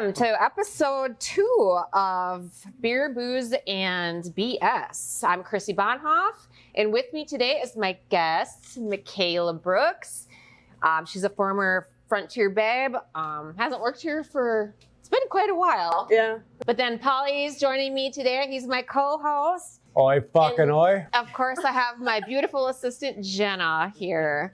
Welcome to episode 2 of Beer, Booze, and BS. I'm Chrissy Bohnhoff, and with me today is my guest, Michaela Brooks. She's a former Frontier babe. Hasn't worked here it's been quite a while. Yeah. But then Polly's joining me today. He's my co-host. Oi, fucking oi. Of course, I have my beautiful assistant, Jenna, here.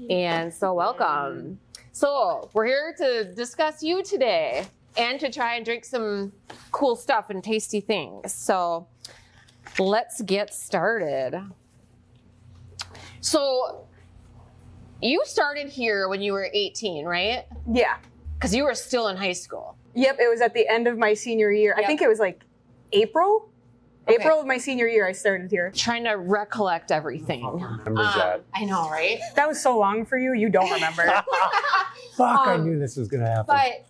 And so welcome. So we're here to discuss you today and to try and drink some cool stuff and tasty things. So let's get started. So you started here when you were 18, right? Yeah. Because you were still in high school. Yep. It was at the end of my senior year. Yep. I think it was like April. Okay. April of my senior year, I started here. Trying to recollect everything. Remembers that. I know, right? That was so long for you. You don't remember. Fuck, I knew this was going to happen. But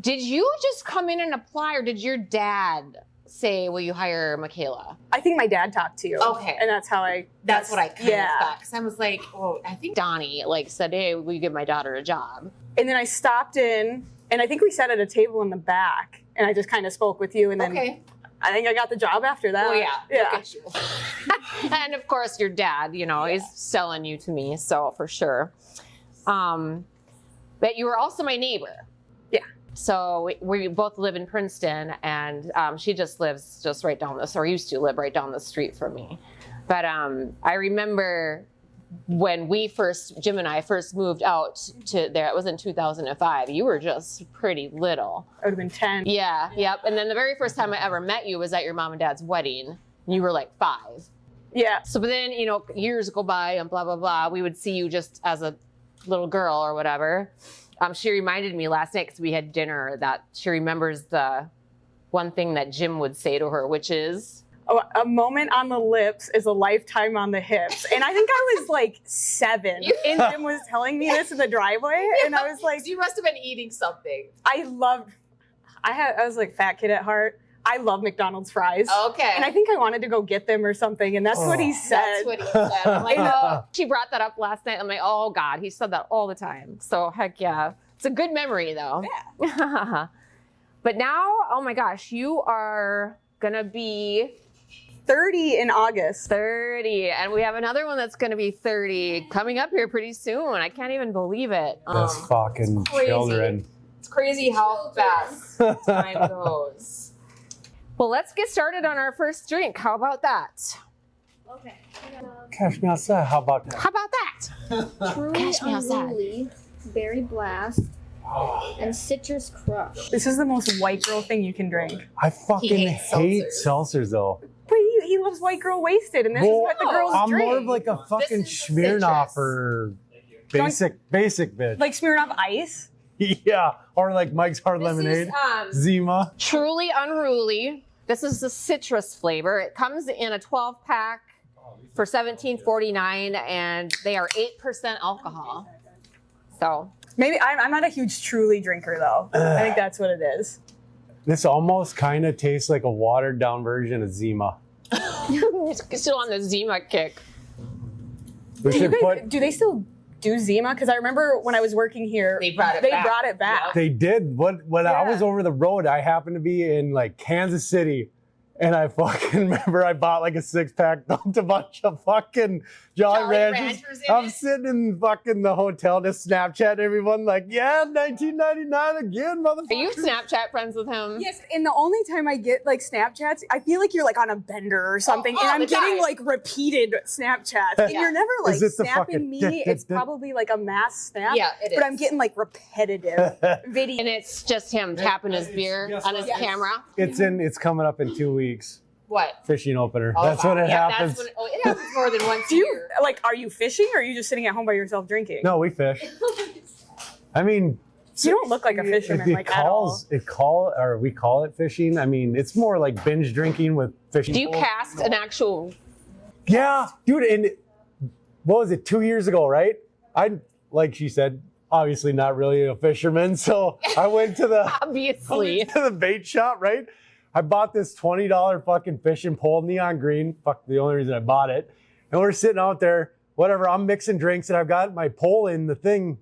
did you just come in and apply, or did your dad say, will you hire Michaela? I think my dad talked to you. Okay. And that's how That's what I kind of thought. Because I was like, oh, I think Donnie said, hey, will you give my daughter a job? And then I stopped in, and I think we sat at a table in the back, and I just kind of spoke with you, and then Okay. I think I got the job after that. Oh, yeah. Yeah. Look at you. And of course, your dad, he's selling you to me, so for sure. But you were also my neighbor. Yeah. So we both live in Princeton, and she just lives just right down or used to live right down the street from me. But I remember when Jim and I first moved out to there, it was in 2005. You were just pretty little. I would have been 10. Yeah, yep. And then the very first time I ever met you was at your mom and dad's wedding. You were like 5. Yeah. So, but then, years go by and blah, blah, blah. We would see you just as a little girl or whatever. She reminded me last night, because we had dinner, that she remembers the one thing that Jim would say to her, which is... A moment on the lips is a lifetime on the hips. And I think I was like 7. And Jim was telling me this in the driveway. And I was like... You must have been eating something. I was like fat kid at heart. I love McDonald's fries. Okay. And I think I wanted to go get them or something. And that's what he said. That's what he said. I'm like, oh. She brought that up last night. I'm like, oh God, he said that all the time. So heck yeah. It's a good memory though. Yeah. But now, oh my gosh, you are gonna be 30 in August. 30. And we have another one that's going to be 30 coming up here pretty soon. I can't even believe it. Those fucking children. It's crazy how fast time goes. Well, let's get started on our first drink. How about that? Okay. Cash me outside. How about that? How about that? Truly Cash me outside. Unruly, Berry Blast, and Citrus Crush. This is the most white girl thing you can drink. I fucking He hates hate seltzers though. But he loves white girl wasted, and this is what the girls I'm drink. more of like a fucking This is Smirnoff citrus. or basic bitch. Like Smirnoff Ice. Yeah, or like Mike's Hard Lemonade. Zima. Truly Unruly. This is the citrus flavor. It comes in a 12-pack for $17.49, and they are 8% alcohol. So Maybe I'm not a huge Truly drinker though. I think that's what it is. This almost kind of tastes like a watered down version of Zima. still on the Zima kick. We Do, should do they still do Zima? Because I remember when I was working here, They brought it back. They did. When I was over the road, I happened to be in like Kansas City, and I fucking remember I bought like a 6-pack, dumped a bunch of fucking Jolly Ranchers. I'm sitting in fucking the hotel just Snapchatting everyone like, yeah, 1999 again, motherfucker. Are you Snapchat friends with him? Yes, and the only time I get like Snapchats, I feel like you're like on a bender or something, and I'm getting like repeated Snapchats, and you're never like Is it the snapping fucking me. It's probably like a mass snap. Yeah, it But is. I'm getting like repetitive video. And it's just him tapping his beer on his camera. It's coming up in 2 weeks. What? Fishing opener. Oh, that's when it happens. That's when, it happens more than once a Do you year. like? Are you fishing, or are you just sitting at home by yourself drinking? No, we fish. I mean, You don't look like a fisherman, like at all. We call it fishing. I mean, it's more like binge drinking with fishing. Do you poles. cast an actual? Yeah, dude. And what was it? 2 years ago, right? Like she said, obviously not really a fisherman. So I went to the Obviously. bait shop, right? I bought this $20 fucking fishing pole, neon green. Fuck, the only reason I bought it. And we're sitting out there, whatever. I'm mixing drinks, and I've got my pole in the thing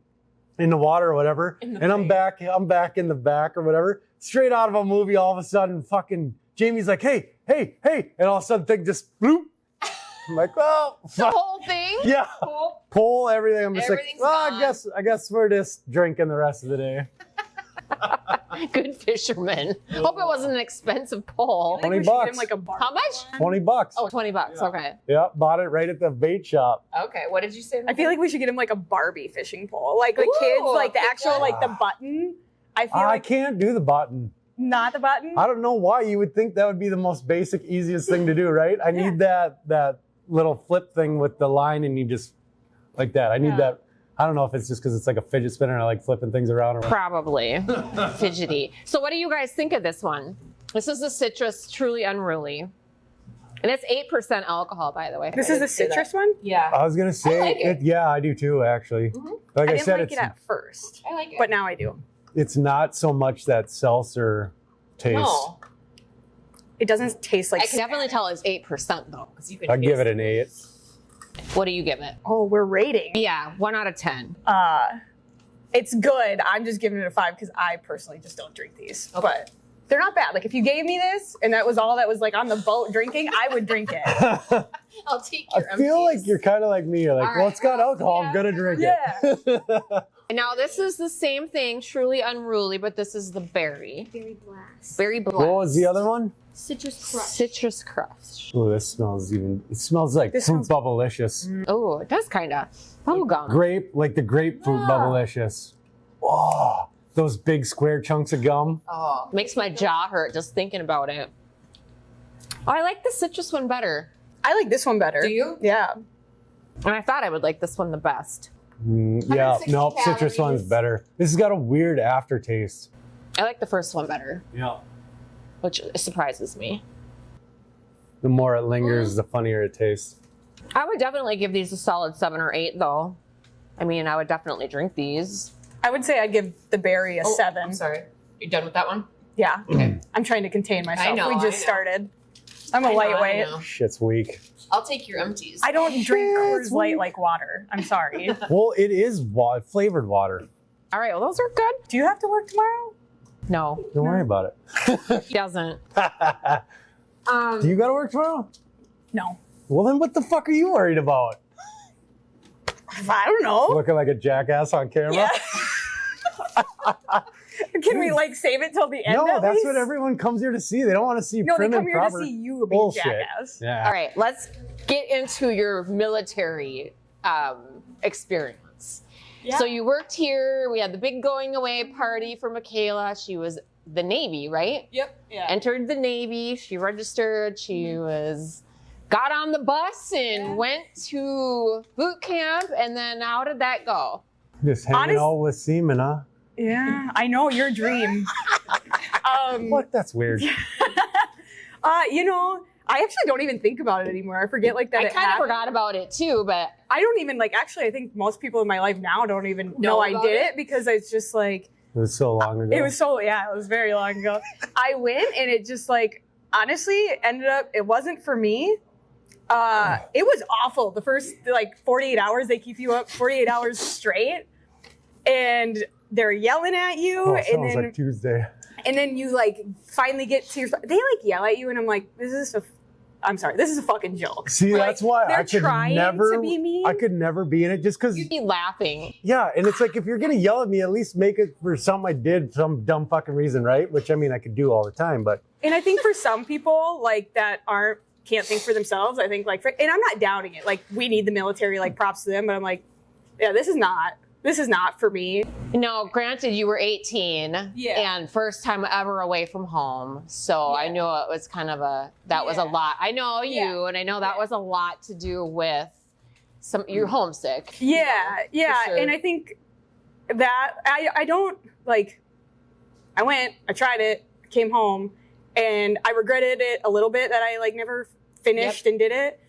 in the water or whatever. And I'm back in the back or whatever. Straight out of a movie, all of a sudden, fucking Jamie's like, hey. And all of a sudden, thing just bloop. I'm like, well, The whole thing? yeah. Pull everything. I'm just like, well, gone. I guess we're just drinking the rest of the day. Good fisherman. Hope it wasn't an expensive pole. I think we should get him, like, a bar. How much? $20. Oh, $20. Okay. Yeah, bought it right at the bait shop. Okay. What did you say? I feel like we should get him like a Barbie fishing pole. Like the Ooh, kids, like the good actual, one. like the button. I feel I like can't do the button. not the button. I don't know why. You would think that would be the most basic, easiest thing to do, right? I need that little flip thing with the line, and you just like that. I need that. I don't know if it's just because it's like a fidget spinner and I like flipping things around. Probably. Fidgety. So what do you guys think of this one? This is the Citrus Truly Unruly. And it's 8% alcohol, by the way. This is the citrus one? Yeah. I was gonna say, I like it. yeah, I do too, actually. Like I I, didn't said, like it at first, I like it. but now I do. it's not so much that seltzer taste. No. It doesn't taste like. I can definitely tell it's 8% though. 'Cause you can I'd give taste it an 8. What do you give it? Oh, we're rating. Yeah, 1 out of 10. It's good. I'm just giving it a 5 because I personally just don't drink these. Okay. But they're not bad. Like if you gave me this and that was all that was like on the boat drinking, I would drink it. I'll take I feel like you're kind of like me. You're like, All well, right, it's got well, alcohol. yeah. I'm gonna drink Yeah. it. And now this is the same thing, Truly Unruly, but this is the berry. Berry blast. Berry blast. What was the other one? Citrus crush. Citrus crush. Oh, this smells even. It smells like This fruit smells- bubblicious. Oh, it does kind of. Bubblegum. Grape, like the grapefruit Yeah. bubblicious. Oh, those big square chunks of gum. Oh, makes my jaw hurt just thinking about it. Oh, I like the citrus one better. I like this one better. Do you? Yeah. And I thought I would like this one the best. Yeah, 160 nope, citrus one's calories. better. This has got a weird aftertaste. I like the first one better, Yeah. which surprises me. The more it lingers, the funnier it tastes. I would definitely give these a solid 7 or 8, though. I mean, I would definitely drink these. I would say I'd give the berry a 7. I'm sorry. You done with that one? Yeah. I'm trying to contain myself. I know, we I just know. started. I'm a lightweight. Shit's weak. I'll take your empties. I don't drink Shit, Coors it's Light weak. like water. I'm sorry. Well, it is flavored water. All right, well, those are good. Do you have to work tomorrow? No, Don't worry about he doesn't. it. Do you got to work tomorrow? No. Well, then what the fuck are you worried about? I don't know. Looking like a jackass on camera? Yeah. Can we like save it till the end? No, at that's least? what everyone comes here to see. They don't want to see No, they prim come and here proper. to see you being bullshit. jackass. Yeah. All right, let's get into your military experience. Yeah. So you worked here. We had the big going away party for Michaela. She was the Navy, right? Yep. Yeah. Entered the Navy. She registered. She got on the bus and went to boot camp. And then how did that go? Just hanging Honest- out with semen, huh? Yeah, I know your dream. What? That's weird. You know, I actually don't even think about it anymore. I forget like that. I it kind of happened. forgot about it too, but I don't even like. Actually, I think most people in my life now don't even know I about did it? it because it's just like It was so long ago. it was so it was very long ago. I went and it just like honestly ended up it wasn't for me. It was awful. The first like 48 hours they keep you up 48 hours straight, and they're yelling at you, Oh, and sounds then like Tuesday. and then you like finally get to your. They like yell at you, and I'm like, this is a fucking joke. See, Like, that's why they're I could trying never to be mean. I could never be in it just because. you'd be laughing. Yeah, and it's like if you're gonna yell at me, at least make it for something I did, some dumb fucking reason, right? Which I mean, I could do all the time, but And I think for some people like that can't think for themselves. I think like and I'm not doubting it. Like we need the military, like props to them, but I'm like, yeah, this is not for me. No, granted, you were 18 Yeah. and first time ever away from home. So I knew it was kind of was a lot. I know you, Yeah. and I know that was a lot to do with you're homesick. Yeah, yeah. sure. And I think that I don't like, I went, I tried it, came home, and I regretted it a little bit that I like never finished and did it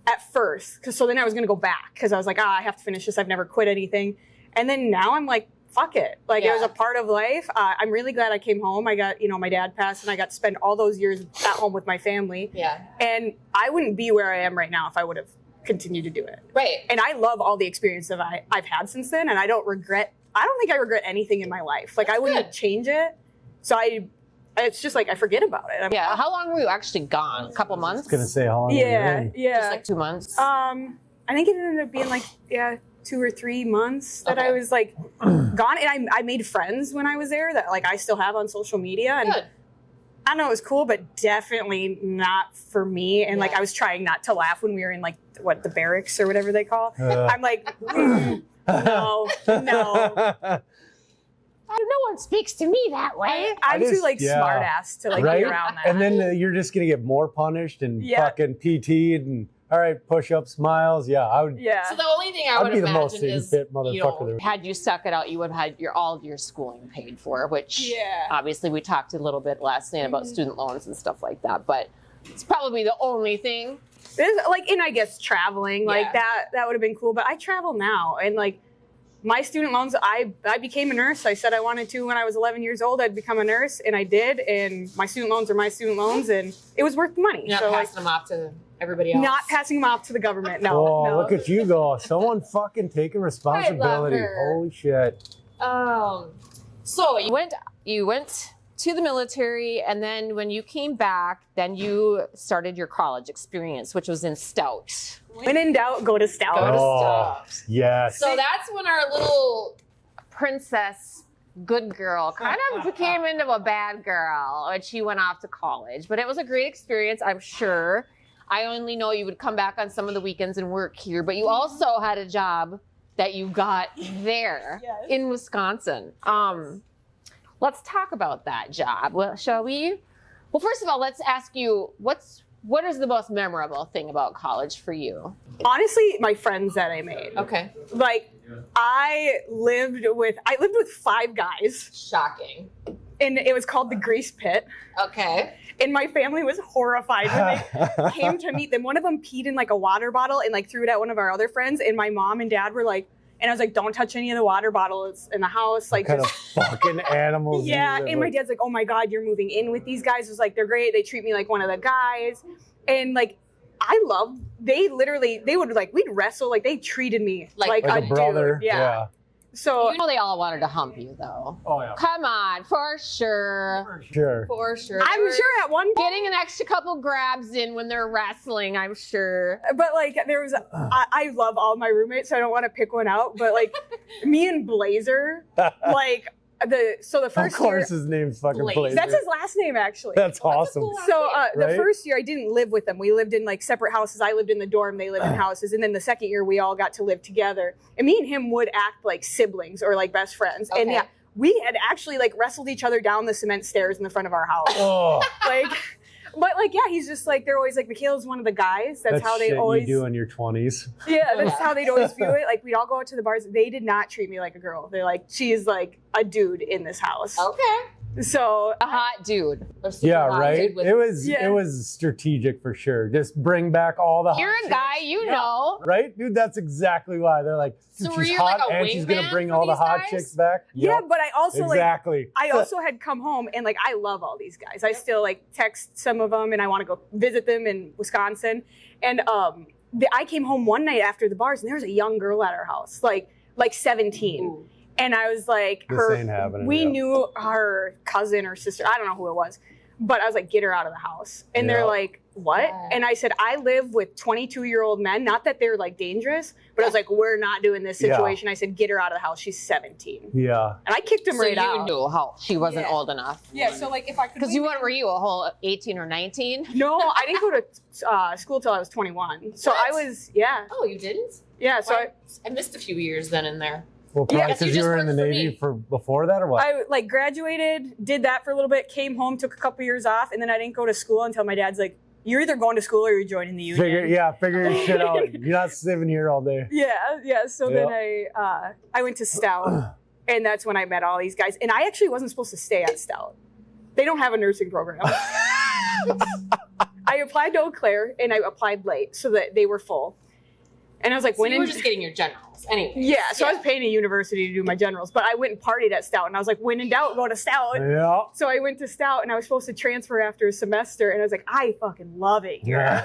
at first. So then I was going to go back because I was like, I have to finish this. I've never quit anything. And then now I'm like, fuck it. Like it was a part of life. I'm really glad I came home. I got, my dad passed and I got to spend all those years at home with my family. Yeah. And I wouldn't be where I am right now if I would have continued to do it. Right. And I love all the experience that I've had since then. And I don't regret I don't think I regret anything in my life. Like, I wouldn't change it. So it's just like I forget about it. Yeah. How long were you actually gone? A couple months? I was gonna say how long. Yeah. Just like 2 months. I think it ended up being like 2 or 3 months that I was like gone, and I made friends when I was there that like I still have on social media, and Good. I don't know, it was cool, but definitely not for me. And like I was trying not to laugh when we were in like the barracks or whatever they call. I'm like, no. No one speaks to me that way. I'm too like smart ass to like be around that. And then you're just gonna get more punished and fucking PT'd and all right, push-ups, smiles. Yeah, I would. Yeah. So the only thing I would be the most imagine is, fit motherfucker there. had you stuck it out, you would have had all of your schooling paid for, which obviously we talked a little bit last night about student loans and stuff like that, but it's probably the only thing. There's like, and I guess traveling, like that would have been cool, but I travel now, and like my student loans, I became a nurse. I said I wanted to when I was 11 years old, I'd become a nurse, and I did, and my student loans are my student loans, and it was worth the money. You're not passing them off to everybody else? Not passing them off to the government, no. Oh, no. look at you go. Someone fucking taking responsibility. Holy shit. So you went to the military, and then when you came back, then you started your college experience, which was in Stout. When in doubt, go to Stout. Go to Stout. Yes. So that's when our little princess good girl kind of became into a bad girl when she went off to college. But it was a great experience, I'm sure. I only know you would come back on some of the weekends and work here, but you also had a job that you got there in Wisconsin. Let's talk about that job, shall we? Well, first of all, let's ask you, what is the most memorable thing about college for you? Honestly, my friends that I made. Okay. Like, I lived with 5 guys. Shocking. And it was called the Grease Pit. Okay. And my family was horrified when they came to meet them. One of them peed in like a water bottle and like threw it at one of our other friends. And my mom and dad were like, and I was like, don't touch any of the water bottles in the house. Like, what kind of fucking animals. Yeah. And my dad's like, oh my God, you're moving in with these guys. It was like, they're great. They treat me like one of the guys. And like, they would like, we'd wrestle. Like, they treated me like a brother. Dude. Yeah. So you know they all wanted to hump you though. Oh yeah. Come on, for sure. For sure. I'm sure at one point getting an extra couple grabs in when they're wrestling, I'm sure. But like there was I love all my roommates, so I don't want to pick one out. But like me and Blazer, like the first of course year, his name's fucking Blazer. That's his last name actually. That's awesome. So the first year I didn't live with them. We lived in like separate houses. I lived in the dorm, they lived in houses. And then the second year we all got to live together. And me and him would act like siblings or like best friends. Okay. And yeah, we had actually like wrestled each other down the cement stairs in the front of our house. Oh. But like, yeah, he's just like, they're always like, Mikayla's one of the guys. That's how they shit always you do in your 20s. Yeah, that's how they'd always view it. Like, we'd all go out to the bars. They did not treat me like a girl. They're like, she is like a dude in this house. Okay. So a hot dude. Yeah, right. It was strategic for sure. Just bring back all the. You're a guy, you know. Right, dude. That's exactly why they're like. So she's hot like and she's gonna bring all the hot chicks back. Yeah, but I also exactly. I also had come home and like I love all these guys. I still like text some of them and I want to go visit them in Wisconsin. And I came home one night after the bars and there was a young girl at our house, like 17. Ooh. And I was like, we knew her cousin or sister. I don't know who it was. But I was like, get her out of the house. And they're like, what? Yeah. And I said, I live with 22-year-old men. Not that they're like dangerous, but I was like, we're not doing this situation. I said, get her out of the house. She's 17. Yeah. And I kicked him right out. So you knew how she wasn't old enough. Yeah, so like if I could. Because were you a whole 18 or 19? No, I didn't go to school till I was 21. So I was, Oh, you didn't? Yeah, so I missed a few years then in there. Well, probably because you were in the Navy before that, or what? I like graduated, did that for a little bit, came home, took a couple years off, and then I didn't go to school until my dad's like, "You're either going to school or you're joining the union." Figure your shit out. You're not sitting here all day. Yeah. So then I went to Stout, and that's when I met all these guys. And I actually wasn't supposed to stay at Stout. They don't have a nursing program. I applied to Eau Claire, and I applied late, so that they were full. And I was like, you were just getting your generals anyway. Yeah, so I was paying a university to do my generals, but I went and partied at Stout, and I was like, when in doubt, go to Stout. Yeah. So I went to Stout, and I was supposed to transfer after a semester, and I was like, I fucking love it here.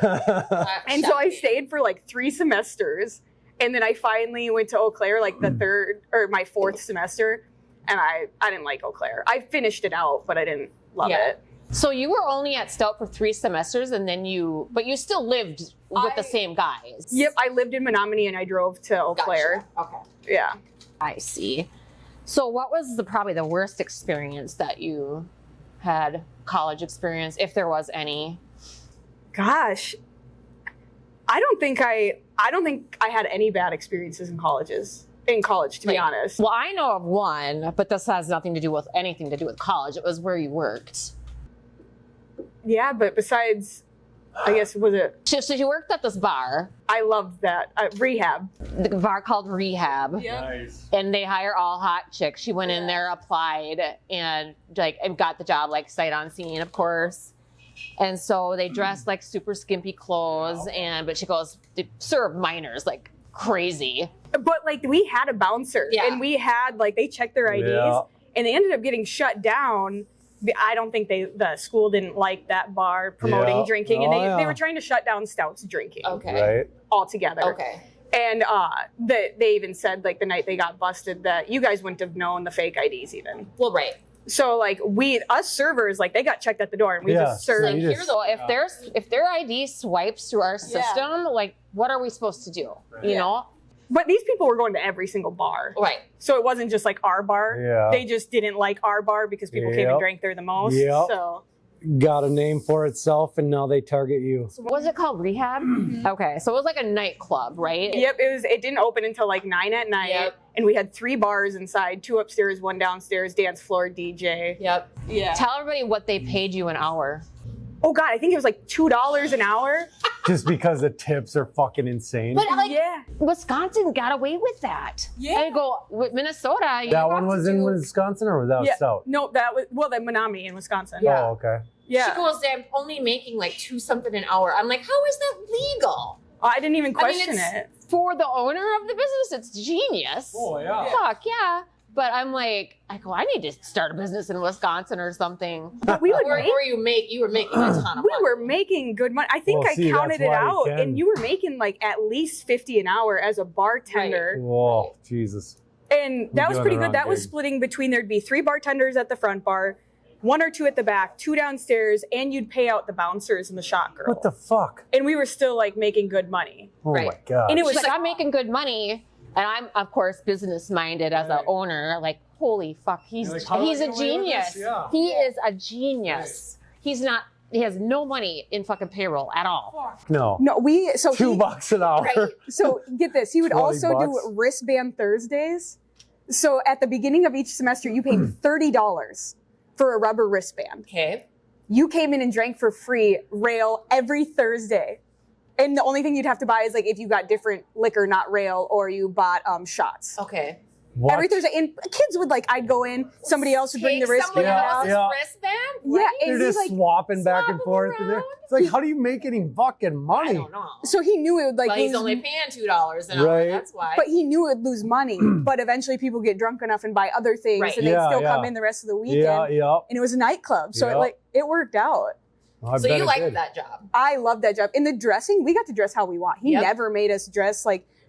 And so I stayed for like 3 semesters, And then I finally went to Eau Claire like the third or my fourth semester, and I didn't like Eau Claire. I finished it out, but I didn't love it. So you were only at Stout for 3 semesters, and then but you still lived with the same guys. Yep, I lived in Menominee and I drove to Eau Claire. Okay. Yeah. I see. So what was probably the worst experience that you had, college experience, if there was any? Gosh, I don't think I had any bad experiences in college, to be honest. Well, I know of one, but this has anything to do with college. It was where you worked. Yeah, but besides, I guess, was it? So you worked at this bar. I loved that. Rehab. The bar called Rehab. Yeah. Nice. And they hire all hot chicks. She went in there, applied, and got the job like sight unseen, of course. And so they dressed like super skimpy clothes, but she goes, they serve minors like crazy. But like we had a bouncer, and we had they checked their IDs, and they ended up getting shut down. I don't think the school didn't like that bar promoting drinking, and they were trying to shut down Stouts drinking. Right. Altogether. Okay. And they even said the night they got busted that you guys wouldn't have known the fake IDs even. Well, right. So us servers, they got checked at the door and we just served. Here though, if their ID swipes through our system, what are we supposed to do? You know? But these people were going to every single bar. Right. So it wasn't just our bar. Yeah. They just didn't like our bar because people came and drank there the most. Yep. So Got a name for itself, and now they target you. So what was it called? Rehab? Okay, so it was like a nightclub, right? Yep, it didn't open until 9 at night, and we had 3 bars inside, 2 upstairs, 1 downstairs, dance floor, DJ. Yep. Yeah. Tell everybody what they paid you an hour. Oh God, I think it was $2 an hour. Just because the tips are fucking insane. But Yeah. Wisconsin got away with that. Yeah. I go with Minnesota. That one was in Wisconsin, or was that Stout? No, that was the Menominee in Wisconsin. Yeah. Oh, okay. Yeah. She goes, I'm only making $2 something an hour. I'm like, how is that legal? Oh, I didn't even question it. For the owner of the business, it's genius. Oh, yeah. Fuck yeah. But I'm like, I need to start a business in Wisconsin or something. But we would you were making a ton of we money. were making good money. I think I counted it out, and you were making at least $50 an hour as a bartender. Right. Whoa, Jesus. And that was pretty good. That was gig. splitting between, there'd be 3 bartenders at the front bar, 1 or 2 at the back, 2 downstairs, and you'd pay out the bouncers and the shot girl. What the fuck? And we were still making good money. Oh Right. my God. And it was She's like, I'm making good money. And I'm, of course, business minded as an owner. Like, holy fuck, he's a genius. Yeah. He is a genius. He has no money in fucking payroll at all. No. No, $2 an hour. Right. So get this, he would 20 also bucks. do wristband-Thursdays. So at the beginning of each semester, you paid $30 for a rubber wristband. Okay. You came in and drank for free rail every Thursday. And the only thing you'd have to buy is if you got different liquor, not rail, or you bought shots. Okay. What? Every Thursday. And kids would I'd go in, somebody else would bring the wristband. wristband? Yeah, and They're he's just swapping back and swapping forth. And around. it's like, how do you make any fucking money? I don't know. so he knew it would But he's lose, only paying $2 an hour. Right. That's why. but he knew it would lose money. But eventually people get drunk enough and buy other things, Right. and they'd Yeah, still yeah. come in the rest of the weekend. Yeah. And it was a nightclub, so Yeah. it worked out. I So bet you it liked did. that job. I love that job. In the dressing, we got to dress how we want. He Yep. never made us dress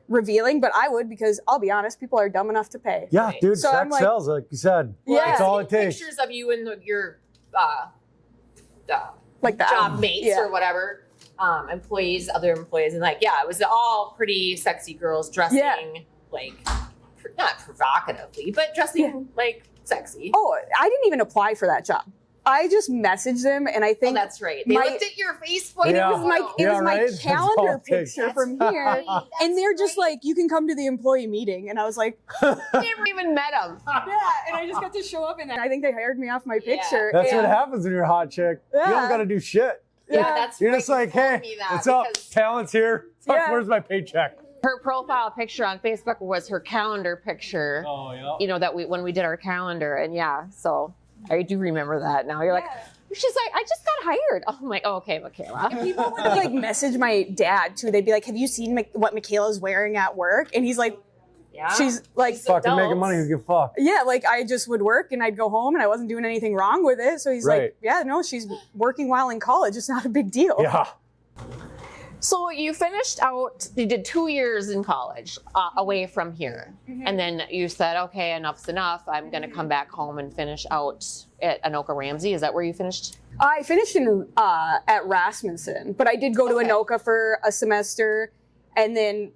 revealing, but I would, because I'll be honest, people are dumb enough to pay. Yeah, Right. dude, So I'm sex sells, like you said. Yeah. That's all I've it seen takes. Pictures of you and your Like that. job mates or whatever, other employees, and it was all pretty sexy girls dressing not provocatively, but dressing sexy. Oh, I didn't even apply for that job. I just messaged them, and I Oh, think that's right. They looked at your Facebook. and Yeah. it was my right? That's calendar all it takes. picture from here, and they're just you can come to the employee meeting, and I was like, never even met him. yeah, and I just got to show up, and I think they hired me off my picture. That's and, what happens when you're a hot chick. You Yeah. don't got to do shit. Yeah, that's You're right. just like, You told hey, me that what's up? because Talent's here. Fuck, Yeah. where's my paycheck? Her profile picture on Facebook was her calendar picture. Oh, yeah. You know that when we did our calendar, and so I do remember that now. You're like. She's like, I just got hired. Oh, I'm like, oh, okay, Michaela. people would message my dad too. They'd be like, "Have you seen what Michaela's wearing at work?" And he's like, Yeah. "She's like, Fucking adults. making money, who give a fuck? yeah, I just would work and I'd go home and I wasn't doing anything wrong with it." So he's Right. like, "Yeah, no, she's working while in college. It's not a big deal." Yeah. So you finished out, you did 2 years in college away from here. And then you said, okay, enough's enough. I'm going to come back home and finish out at Anoka Ramsey. Is that where you finished? I finished in at Rasmussen, but I did go to Anoka for a semester, and then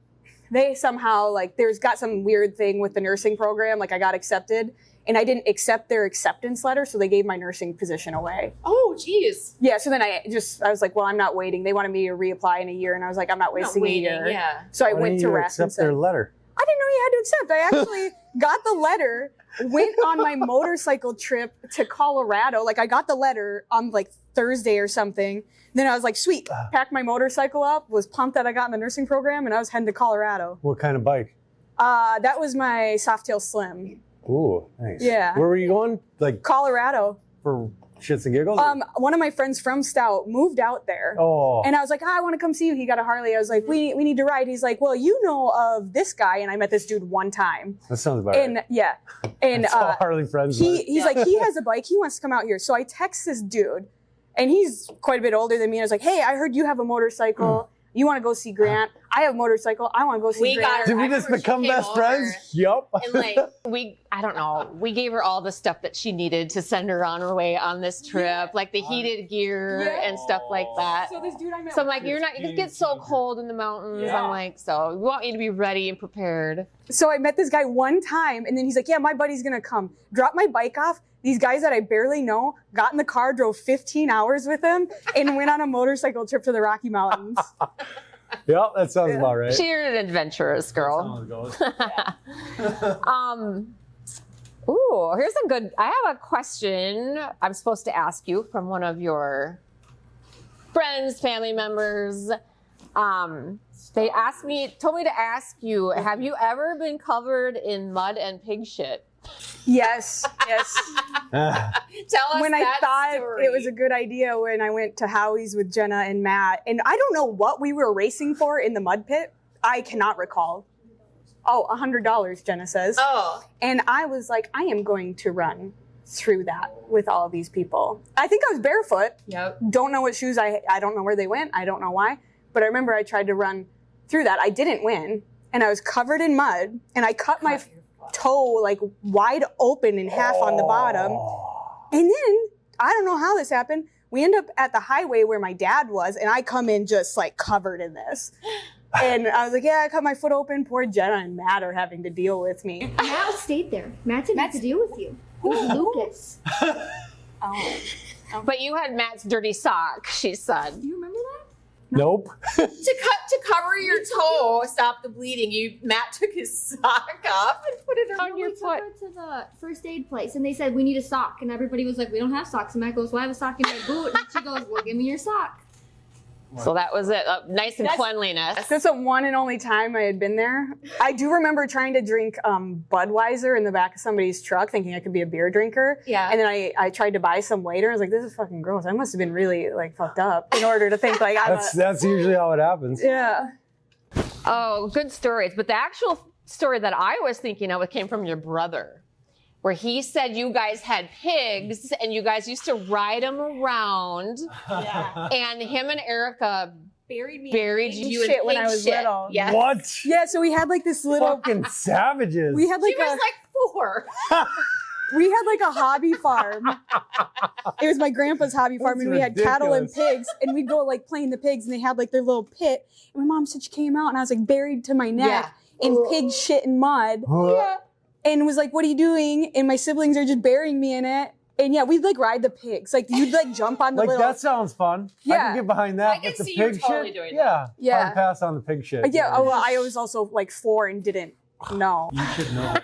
they somehow, like, there's got some weird thing with the nursing program. Like, I got accepted, and I didn't accept their acceptance letter, so they gave my nursing position away. Oh, geez. Yeah, so then I was like, well, I'm not waiting. They wanted me to reapply in a year, and I was like, I'm not wasting a year. Yeah. So I Why went didn't to you Rasmussen. accept their letter? I didn't know you had to accept. I actually got the letter, went on my motorcycle trip to Colorado. Like, I got the letter on like Thursday or something. Then I was like, sweet, packed my motorcycle up, was pumped that I got in the nursing program, and I was heading to Colorado. What kind of bike? That was my Softail Slim. Ooh, nice. Yeah. Where were you going? Like Colorado. for shits and giggles? One of my friends from Stout moved out there. Oh. And I was like, I want to come see you. He got a Harley. I was like, we need to ride. He's like, well, you know of this guy. And I met this dude one time. That sounds about And right. yeah. And That's all Harley friends are. he's like, he has a bike. He wants to come out here. So I text this dude, and he's quite a bit older than me. And I was like, hey, I heard you have a motorcycle. You want to go see Grant? I have a motorcycle. I want to go see Grant. Did we just become best friends? Yup. And like, I don't know, we gave her all the stuff that she needed to send her on her way on this trip, like the heated gear and stuff like that. So this dude I met. So I'm like, it gets so cold in the mountains. I'm like, so we want you to be ready and prepared. So I met this guy one time, and then he's like, yeah, my buddy's going to come. Drop my bike off. These guys that I barely know got in the car, drove 15 hours with him, and went on a motorcycle trip to the Rocky Mountains. Yep, that sounds about right. She's an adventurous girl. Ooh, here's a good, I have a question I'm supposed to ask you from one of your friends, family members. They told me to ask you, have you ever been covered in mud and pig shit? Yes. Tell us When I that thought story. it was a good idea when I went to Howie's with Jenna and Matt, and I don't know what we were racing for in the mud pit. I cannot recall. Oh, $100, Jenna says. Oh. And I was like, I am going to run through that with all of these people. I think I was barefoot. Yep. Don't know what shoes I don't know where they went. I don't know why. But I remember I tried to run through that. I didn't win. And I was covered in mud. And I cut my toe like wide open in half on the bottom. And then, I don't know how this happened. We end up at the highway where my dad was. And I come in just like covered in this. And I was like, yeah, I cut my foot open. Poor Jenna and Matt are having to deal with me. Matt stayed there. Matt didn't have to deal with you. It was Lucas. Oh. But you had Matt's dirty sock, she said. Do you remember that? Nope. To cover your toe, stop the bleeding, Matt took his sock off and put it on your We took foot. her to the first aid place, and they said, we need a sock. And everybody was like, we don't have socks. And Matt goes, well, I have a sock in my boot. And she goes, well, give me your sock. So that was it. Nice and cleanliness. That's the one and only time I had been there. I do remember trying to drink Budweiser in the back of somebody's truck, thinking I could be a beer drinker. Yeah. And then I tried to buy some later. I was like, this is fucking gross. I must have been really like fucked up in order to think like I'm That's usually how it happens. yeah. Oh, good stories. But the actual story that I was thinking of came from your brother, where he said you guys had pigs and you guys used to ride them around. Yeah. And him and Erica Buried you in shit when pig I was shit. little. Yes. What? Yeah, so we had like this little Fucking savages. we had like She was like 4. we had like a hobby farm. It was my grandpa's hobby farm, That's and we had cattle and ridiculous. pigs, and we'd go like play in the pigs, and they had like their little pit. And my mom said she came out, and I was like buried to my neck in pig shit and mud. Yeah. And was like, what are you doing? And my siblings are just burying me in it. And yeah, we'd like ride the pigs. Like you'd like jump on the Like little. that sounds fun. I Yeah. can get behind that. I can But the see you pig totally shit, doing yeah. Yeah. Hard pass on the pig shit. Yeah. Oh, well, I was also like 4 and didn't know. You should know.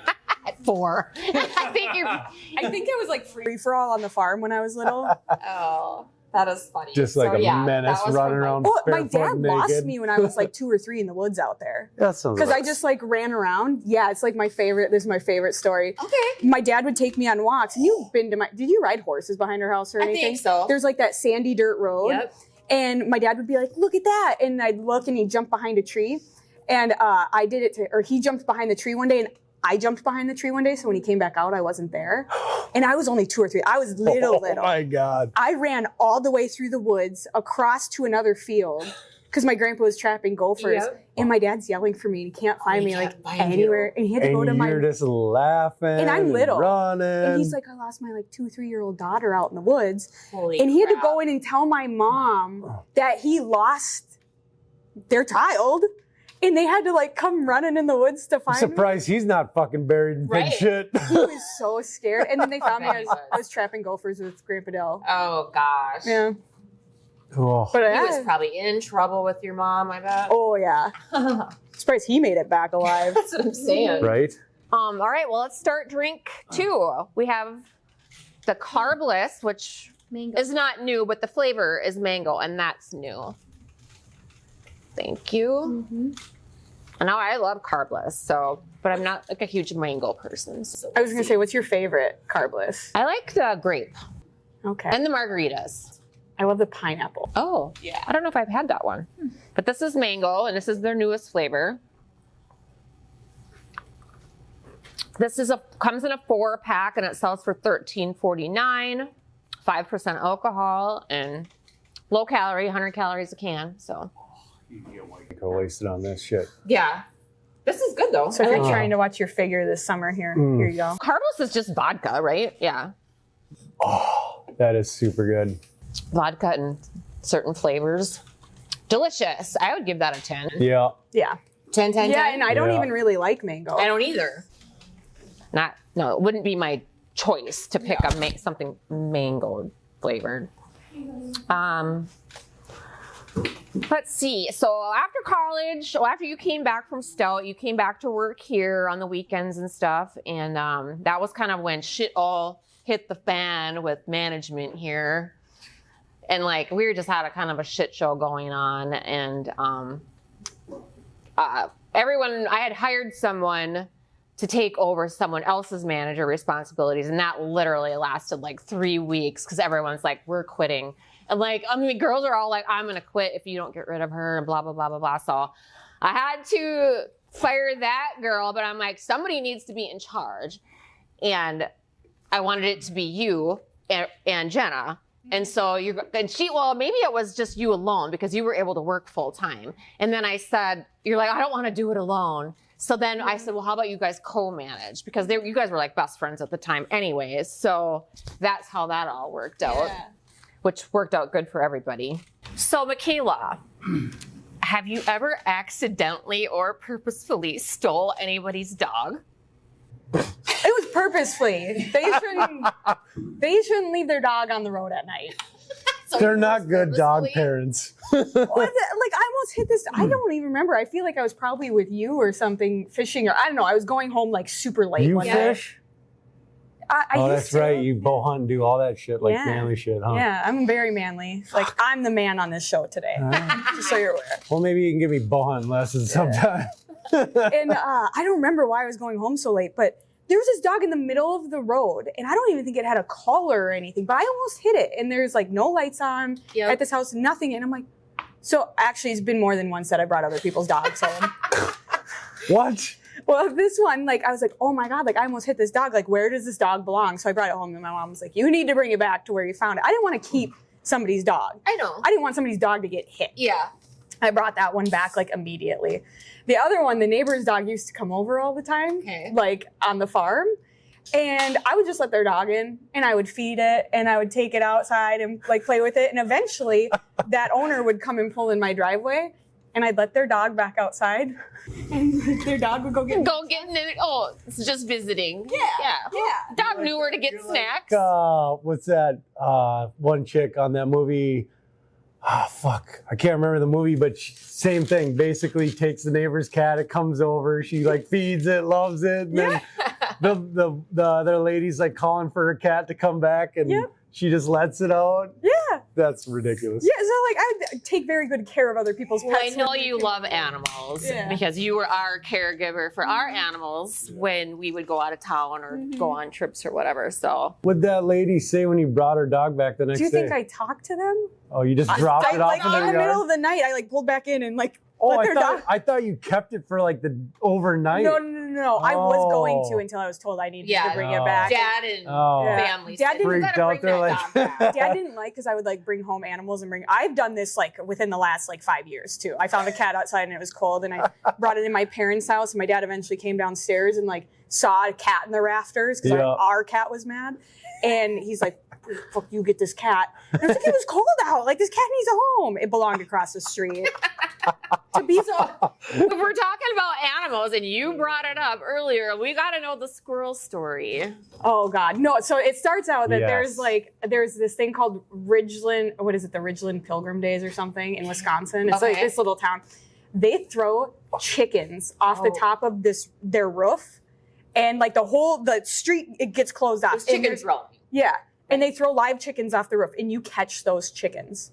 At 4. I think I was like free for all on the farm when I was little. Oh, that is funny. Just like a menace that was running from around. Well, my barefoot dad and lost naked. me when I was like 2 or 3 in the woods out there. That sounds Because I right. just like ran around. Yeah, it's like my favorite. This is my favorite story. Okay. My dad would take me on walks. And you've been to did you ride horses behind our house or I anything? think so. There's like that sandy dirt road. Yep. And my dad would be like, look at that. And I'd look and he'd jump behind a tree. And I did it or he jumped behind the tree one day and I jumped behind the tree one day. So when he came back out, I wasn't there. And I was only 2 or 3. I was little. Oh my God. I ran all the way through the woods, across to another field, because my grandpa was trapping gophers, and my dad's yelling for me, and he can't find me like anywhere, and he had to go to my. You're just laughing, and I'm little, running, and he's like, I lost my like 2-3-year-old daughter out in the woods, Holy and he had to crap. go in and tell my mom that he lost their child. And they had to like come running in the woods to find I'm surprised he's not fucking buried in big shit. He was so scared. And then they found me. I was trapping gophers with Grandpa Dell. Oh gosh. Yeah. Oh. But He was probably in trouble with your mom, I bet. Oh yeah. Surprised he made it back alive. That's what I'm saying. Right? All right, well, let's start drink 2. We have the Carbliss, which Mango. is not new, but the flavor is mango, and that's new. Thank you. Mm-hmm. And now I love Carbliss, so, but I'm not like a huge mango person. So I was gonna say, what's your favorite Carbliss? I like the grape Okay. and the margaritas. I love the pineapple. Oh, yeah. I don't know if I've had that one, but this is mango, and this is their newest flavor. This is comes in a 4-pack, and it sells for $13.49. 5% alcohol and low calorie, 100 calories a can. So You can get Go wasted on this shit. yeah, this is good though. So if you're trying to watch your figure this summer, here you go. Carbliss is just vodka, right? Yeah, Oh, that is super good. vodka and certain flavors. Delicious. I would give that a 10. Yeah. Yeah. 10, 10, Yeah, 10. and I don't Yeah. even really like mango. I don't either. No, it wouldn't be my choice to pick something mango flavored. Let's see. So after college, after you came back from Stout, you came back to work here on the weekends and stuff. And that was kind of when shit all hit the fan with management here. And like, we just had a kind of a shit show going on. And I had hired someone to take over someone else's manager responsibilities. And that literally lasted like 3 weeks because everyone's like, we're quitting. And like, I mean, girls are all like, I'm going to quit if you don't get rid of her and blah, blah, blah, blah, blah. So I had to fire that girl, but I'm like, somebody needs to be in charge. And I wanted it to be you and Jenna. And so maybe it was just you alone because you were able to work full time. And then I said, you're like, I don't want to do it alone. So then I said, well, how about you guys co-manage? Because you guys were like best friends at the time anyways. So that's how that all worked out, which worked out good for everybody. So Mikayla, have you ever accidentally or purposefully stole anybody's dog? It was purposefully. They shouldn't leave their dog on the road at night. So They're not good dog parents. Like I almost hit this. I don't even remember. I feel like I was probably with you or something fishing, or I don't know. I was going home like super late. You one day. fish? I Oh, used that's to. right. You bow hunt and do all that shit, like Yeah. manly shit, huh? Yeah, I'm very manly. Like I'm the man on this show today. Just so you're aware. Well, maybe you can give me bow hunting lessons sometime. And I don't remember why I was going home so late, but there was this dog in the middle of the road, and I don't even think it had a collar or anything, but I almost hit it. And there's like no lights on at this house, nothing. And I'm like, so actually, it's been more than once that I brought other people's dogs home. What? Well, this one, like, I was like, oh my God, like, I almost hit this dog. Like, where does this dog belong? So I brought it home, and my mom was like, you need to bring it back to where you found it. I didn't want to keep somebody's dog. I know. I didn't want somebody's dog to get hit. Yeah. I brought that one back, like, immediately. The other one, the neighbor's dog used to come over all the time, like, on the farm. And I would just let their dog in, and I would feed it, and I would take it outside and, like, play with it. And eventually, that owner would come and pull in my driveway, and I'd let their dog back outside, and their dog would go get it's just visiting. Yeah. Dog knew where to get snacks. What's that one chick on that movie? Fuck. I can't remember the movie, but same thing. Basically takes the neighbor's cat, it comes over, she like feeds it, loves it, and then the other lady's like calling for her cat to come back, and she just lets it out. Yeah. That's ridiculous. Yeah, so like I take very good care of other people's pets. I know you love animals because you were our caregiver for our animals when we would go out of town or go on trips or whatever. So What'd that lady say when you brought her dog back the next Do day? you think I talked to them? Oh, you just dropped it off like in in their the middle yard? of the night, I like pulled back in and like Oh, Let their I thought you kept it for like the overnight. No. I was going to until I was told I needed to bring it back. Dad and family. Dad didn't freaked out. They're like, Dad didn't like because I would like bring home animals and bring. I've done this like within the last like 5 years too. I found a cat outside and it was cold, and I brought it in my parents' house. And my dad eventually came downstairs and like saw a cat in the rafters because our cat was mad, and he's like, "Fuck you, get this cat." And I was like, "It was cold out. Like this cat needs a home." It belonged across the street. To be so, if we're talking about animals, and you brought it up earlier, we got to know the squirrel story. Oh God, no! So it starts out that there's this thing called Ridgeland. What is it? The Ridgeland Pilgrim Days or something in Wisconsin. It's like this little town. They throw chickens off the top of their roof, and like the street it gets closed off. There's chickens rolling. Yeah, and they throw live chickens off the roof, and you catch those chickens.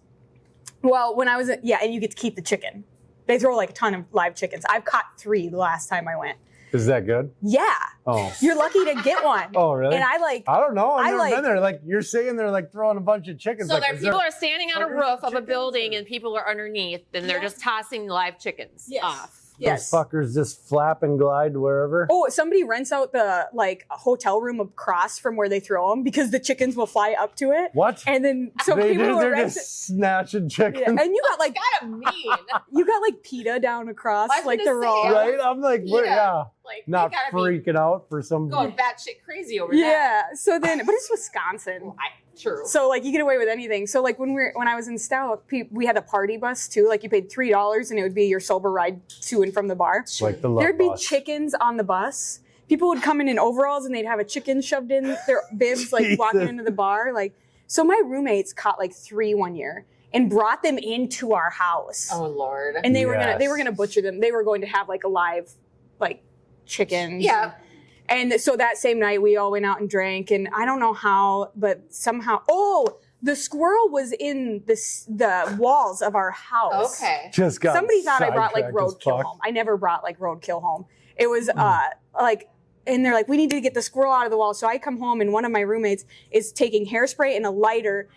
Well, when I was and you get to keep the chicken. They throw like a ton of live chickens. I've caught 3 the last time I went. Is that good? Yeah. Oh. You're lucky to get one. Oh, really? And I don't know. I've never been there. Like you're saying they're like throwing a bunch of chickens. So people are standing on a roof of a building and people are underneath and they're just tossing live chickens off. Yes. Those fuckers just flap and glide wherever. Oh, somebody rents out the like hotel room across from where they throw them because the chickens will fly up to it. What? And then they're just snatching chickens. Yeah. And you got like kind of mean. You got like PETA down across like the road. Right? I'm like, like not freaking out for some going batshit crazy over that. Yeah. So then, but it's Wisconsin. True. So like you get away with anything. So like when I was in Stout, we had a party bus too. Like you paid $3 and it would be your sober ride to and from the bar. Like the There'd be chickens on the bus. People would come in overalls and they'd have a chicken shoved in their bibs, like walking into the bar. Like so, my roommates caught like 3 one year and brought them into our house. Oh Lord! And they were gonna butcher them. They were going to have like a live like chicken. Yeah. And so that same night, we all went out and drank, and I don't know how, but somehow, the squirrel was in the walls of our house. Okay. Just got somebody thought I brought like sidetracked as roadkill fuck. home. I never brought like roadkill home. It was and they're like, we need to get the squirrel out of the wall. So I come home, and one of my roommates is taking hairspray and a lighter,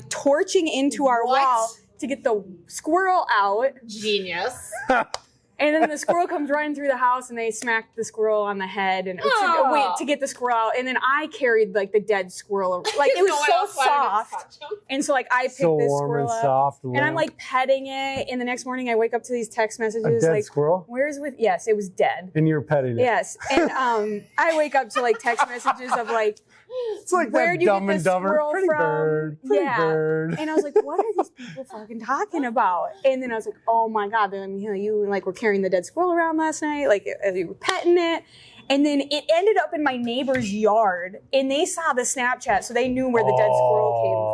torching into our wall to get the squirrel out. Genius. And then the squirrel comes running through the house, and they smacked the squirrel on the head and to get the squirrel out. And then I carried like the dead squirrel. Like it was so soft. And so like I picked this squirrel up, soft, and I'm like petting it. And the next morning I wake up to these text messages dead like, squirrel? Yes, it was dead. And you're petting it. Yes. And I wake up to like text messages of like, it's like where'd you get this squirrel pretty from? Bird. Bird. And I was like, what are these people fucking talking about? And then I was like, oh my God, they're like, you like were carrying the dead squirrel around last night, like you were petting it. And then it ended up in my neighbor's yard, and they saw the Snapchat, so they knew where the dead squirrel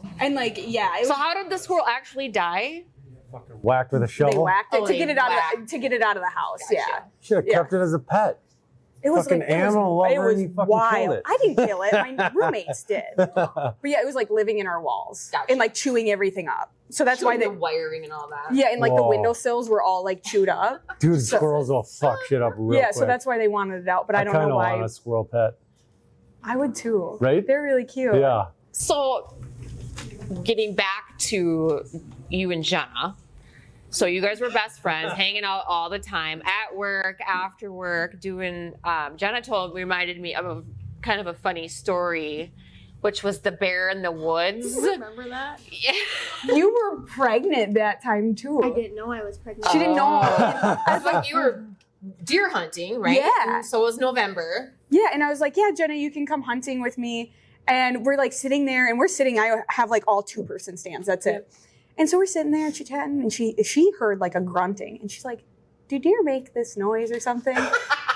came from. And like, so how did the squirrel actually die? Fucking whacked with a shovel. They whacked it to get it out of the house. Gotcha. Yeah. Should have kept it as a pet. It was fucking like animal lover, and you fucking wild. killed it. I didn't kill it. My roommates did. But yeah, it was like living in our walls and like chewing everything up. So that's why the wiring and all that. Yeah, and like the windowsills were all like chewed up. Dude, squirrels will fuck shit up real quick. So that's why they wanted it out. But I don't know why. I kind of want a squirrel pet. I would too. Right? They're really cute. Yeah. So, getting back to you and Jenna. So you guys were best friends, hanging out all the time, at work, after work, doing. Jenna reminded me of kind of a funny story, which was the bear in the woods. You remember that? Yeah. You were pregnant that time too. I didn't know I was pregnant. She didn't know. I was like, you were deer hunting, right? Yeah. And so it was November. Yeah, and I was like, yeah, Jenna, you can come hunting with me. And we're like sitting there, and I have like all 2-person stands. That's it. And so we're sitting there chit-chatting, and she heard like a grunting, and she's like, do deer make this noise or something?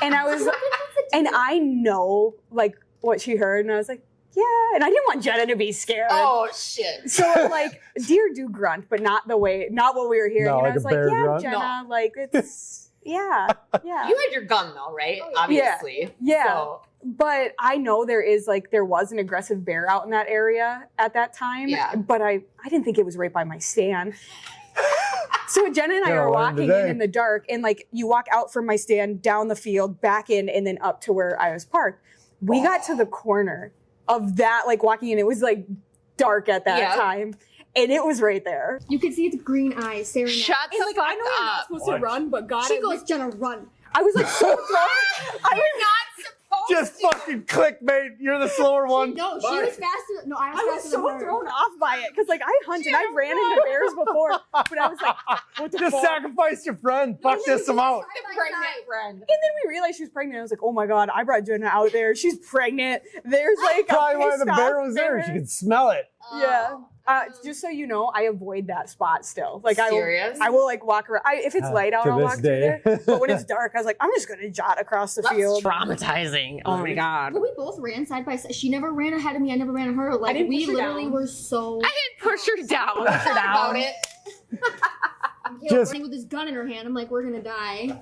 And I was, and I know like what she heard, and I was like, yeah. And I didn't want Jenna to be scared. Oh shit. So like deer do grunt, but not what we were hearing. No, and like I was a like, bear yeah, grunt? Jenna, like it's, yeah. You had your gun though, right? Obviously. Yeah. So. But I know there was an aggressive bear out in that area at that time. Yeah. But I didn't think it was right by my stand. So Jenna and I are walking in the dark, and like you walk out from my stand, down the field, back in, and then up to where I was parked. We got to the corner of that, like walking in, it was like dark at that time. and it was right there. You could see its green eyes staring Shut at the And like, fuck I know you're not up. supposed to run, but God, She goes, Jenna, run. I was like so thrown. You're not supposed Just to. fucking clickbait. You're the slower one. No, she was faster. No, I was I was faster so than her. thrown off by it because like I hunted, I ran into bears before, but I was like, what the Just fuck? sacrifice your friend. Fuck this amount. Pregnant friend. And then we realized she was pregnant. I was like, oh my God, I brought Jenna out there. She's pregnant. There's like Probably a why the pissed bear off was there. bear. She could smell it. Yeah. Just so you know, I avoid that spot still. Like Serious? I will like walk around. If it's light out, To I'll this walk through day. there. But when it's dark, I was like, I'm just gonna jot across the That's field. traumatizing. Oh my God. But we both ran side by side. She never ran ahead of me. I never ran of her. Like didn't we push her literally down. were so. I didn't push her down. About it. Just- running with this gun in her hand. I'm like, we're gonna die.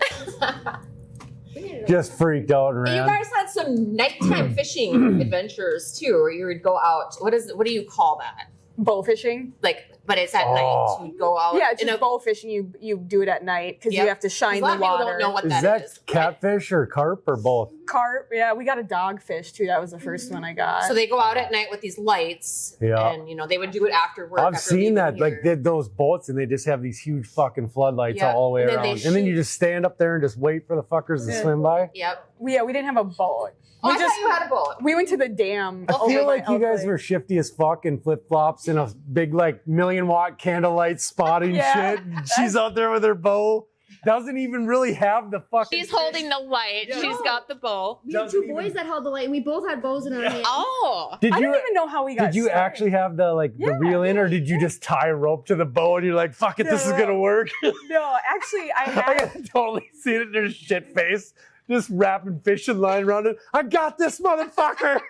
Just freaked out and You ran. guys had some nighttime fishing adventures too, where you would go out. What do you call that? Bowfishing. Like, but it's at Oh. night. You'd go out. Yeah, it's in just bowfishing. You do it at night because Yep. you have to 'cause shine a lot the of people water. don't know what Is that that is. catfish or carp or both? Carp. Yeah, we got a dogfish too. That was the first one I got. So they go out at night with these lights, Yeah. and they would do it after work. I've after seen leaving that. here. Like those boats, and they just have these huge fucking floodlights Yeah, all the way and then around. they And then you shoot. just stand up there and just wait for the fuckers to Yeah. swim by. Yep. we didn't have a boat. Oh, We I just thought you had a boat. we went to the dam. I over feel by like you guys Elk were shifty as fuck in flip flops and a big like 1,000,000-watt candlelight spotting Yeah. shit. She's out there with her bow. Doesn't even really have the fucking. She's holding the light. Yeah. She's got the bow. We had Doesn't two boys even- that held the light, and we both had bows in our hands. Oh. Did I you don't even know how we got. did you started. actually have the the Yeah, reel in, or did you just tie a rope to the bow and you're like, fuck it, this is No. gonna work? No, actually, I I had. can totally see it in their shit face. Just wrapping fishing line around it. I got this motherfucker.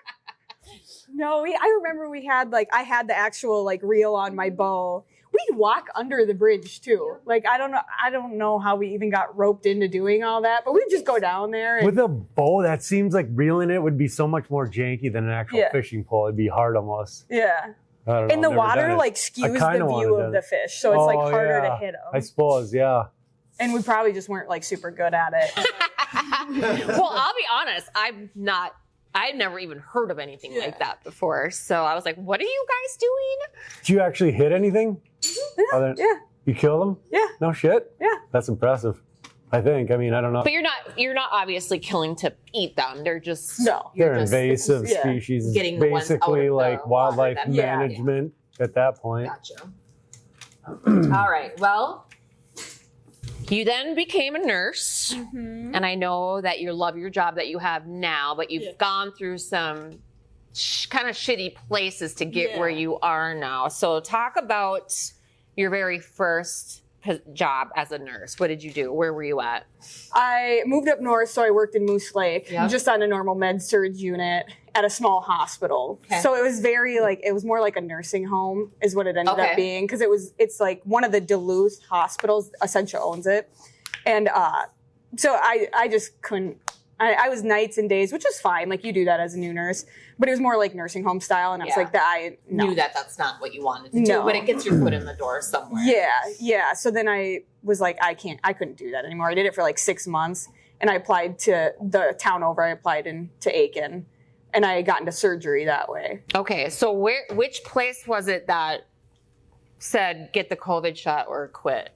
No, I remember we had I had the actual reel on my bow. We'd walk under the bridge too. Like I don't know how we even got roped into doing all that, but we'd just go down there. And, With a bow, that seems like reeling it would be so much more janky than an actual Yeah. fishing pole. It'd be hard almost. yeah, I don't know. and the I've never water done it. skews the kinda wanna view do of it. the fish, so it's Oh, harder to yeah. hit I them. suppose, yeah. And we probably just weren't super good at it. Well, I'll be honest. I've never even heard of anything like that before. So I was like, what are you guys doing? Did you actually hit anything? Other- Yeah, You killed them? yeah, No shit? yeah. That's impressive. I think. I mean, I don't know. But you're not obviously killing to eat them. They're just No. They're just invasive yeah. species. It's Getting the ones out of basically the like water wildlife that- Yeah. management at that point. Gotcha. All right. Well, you then became a nurse, and I know that you love your job that you have now, but you've gone through some kind of shitty places to get where you are now. So talk about your very first job as a nurse. What did you do? Where were you at? I moved up north, so I worked in Moose Lake, Yeah. just on a normal med surge unit at a small hospital. Okay. So it was very it was more like a nursing home, is what it ended Okay. up being, because it's like one of the Duluth hospitals. Essentia owns it, and so I just couldn't. I was nights and days, which is fine. Like you do that as a new nurse, but it was more like nursing home style, and I was Yeah. like that. I no. Knew that that's not what you wanted to do, No. but it gets your foot in the door somewhere. Yeah. So then I was like, I couldn't do that anymore. I did it for 6 months, and I applied to the town over. I applied to Aiken, and I got into surgery that way. Okay, so which place was it that said get the COVID shot or quit?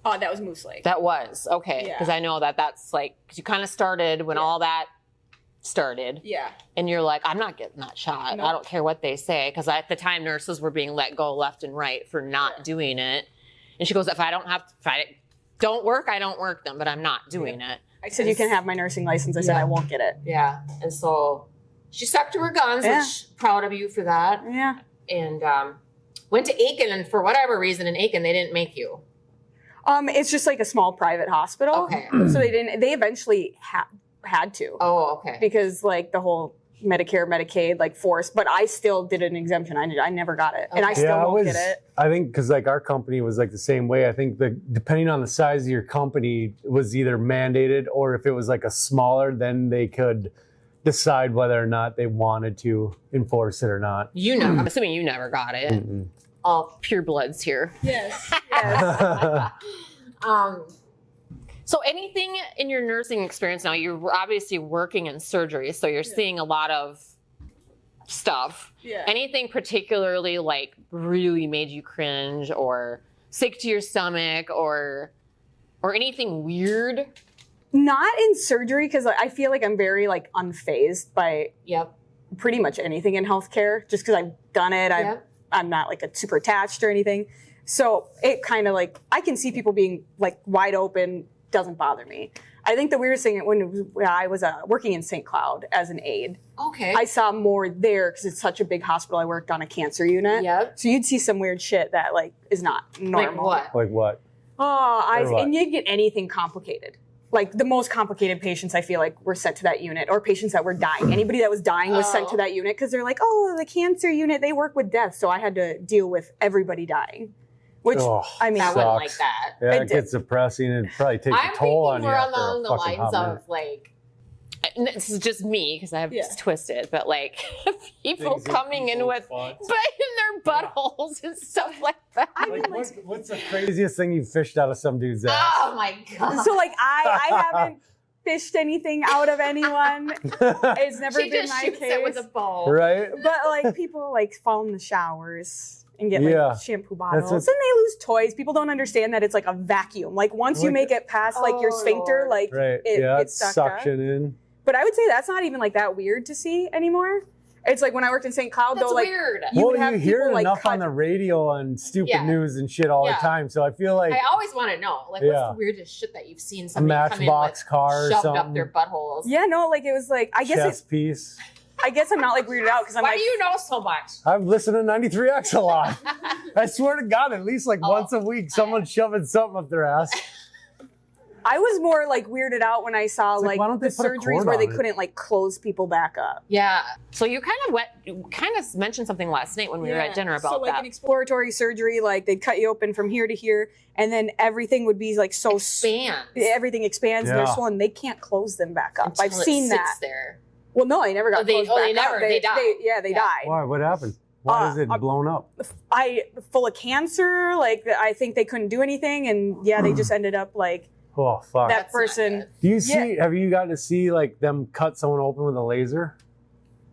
Oh, that was Moose Lake. That was okay, Yeah. because I know that's because you kind of started when all that started, Yeah. and you're like, I'm not getting that shot. No. I don't care what they say, because at the time nurses were being let go left and right for not doing it. And she goes, if I don't work, I don't work them, but I'm not doing it. I said, you can have my nursing license. I said, Yeah. I won't get it. Yeah, and so she stuck to her guns, Yeah. which proud of you for that. Yeah. And went to Aiken, and for whatever reason in Aiken they didn't make you. It's just a small private hospital. Okay. So they eventually had to, Oh, okay. because the whole Medicare, Medicaid, forced, but I still did an exemption. I never got it. And I Okay. still won't get it. I think because our company was the same way. I think depending on the size of your company, it was either mandated, or if it was a smaller, then they could decide whether or not they wanted to enforce it or not. I'm assuming you never got it. Mm-mm. All pure bloods here. Yes. So anything in your nursing experience now, you're obviously working in surgery, so you're seeing a lot of stuff. Yeah. Anything particularly like really made you cringe or sick to your stomach or anything weird? Not in surgery, because I feel like I'm very like unfazed by pretty much anything in healthcare, just because I've done it. I'm not like a super attached or anything. So it kind of like, I can see people being like wide open, doesn't bother me. I think the weirdest thing when I was working in St. Cloud as an aide, I saw more there because it's such a big hospital. I worked on a cancer unit. So you'd see some weird shit that like is not normal. Like what? And you'd get anything complicated. Like the most complicated patients, I feel like, were sent to that unit, or patients that were dying. Anybody that was dying was sent to that unit because they're like, oh, the cancer unit, they work with death. So I had to deal with everybody dying. Which, I mean, I wouldn't like that. Yeah, it gets depressing and probably takes a toll on you. I'm thinking more along the lines of like, this is just me because I have twisted, but like people coming in with in their buttholes and stuff like that. I mean, what's the craziest thing you fished out of some dude's ass? Oh my God. So like I haven't fished anything out of anyone. It's never been my case. It with a bow. Right? But like people like fall in the showers and get like shampoo bottles and they lose toys. People don't understand that it's like a vacuum. Like once you make it past like your sphincter, like it's suction in. But I would say that's not even like that weird to see anymore. It's like when I worked in St. Cloud, though, like weird. You hear it enough on the radio and stupid news and shit all the time. So I feel like I always want to know, like, what's the weirdest shit that you've seen somebody come in Matchbox car or shoved something up their buttholes? Yeah, no, like it was like I guess chest piece. I guess I'm not like weirded out because I'm Why like, do you know so much? I've listened to 93X a lot. I swear to God, at least like once a week, someone's shoving something up their ass. I was more like weirded out when I saw like the surgeries where they couldn't like close people back up. Yeah. So you kind of mentioned something last night when we were at dinner about so, like, that. an exploratory surgery, like they'd cut you open from here to here, and then everything would be like so everything expands and they're swollen. They can't close them back up. I've seen that. There. Well, no, they never got closed back up. They died. They died. Why? What happened? Why is it blown up? Full of cancer. Like I think they couldn't do anything, and they just ended up like. Oh fuck! That person. Do you see? Have you gotten to see like them cut someone open with a laser?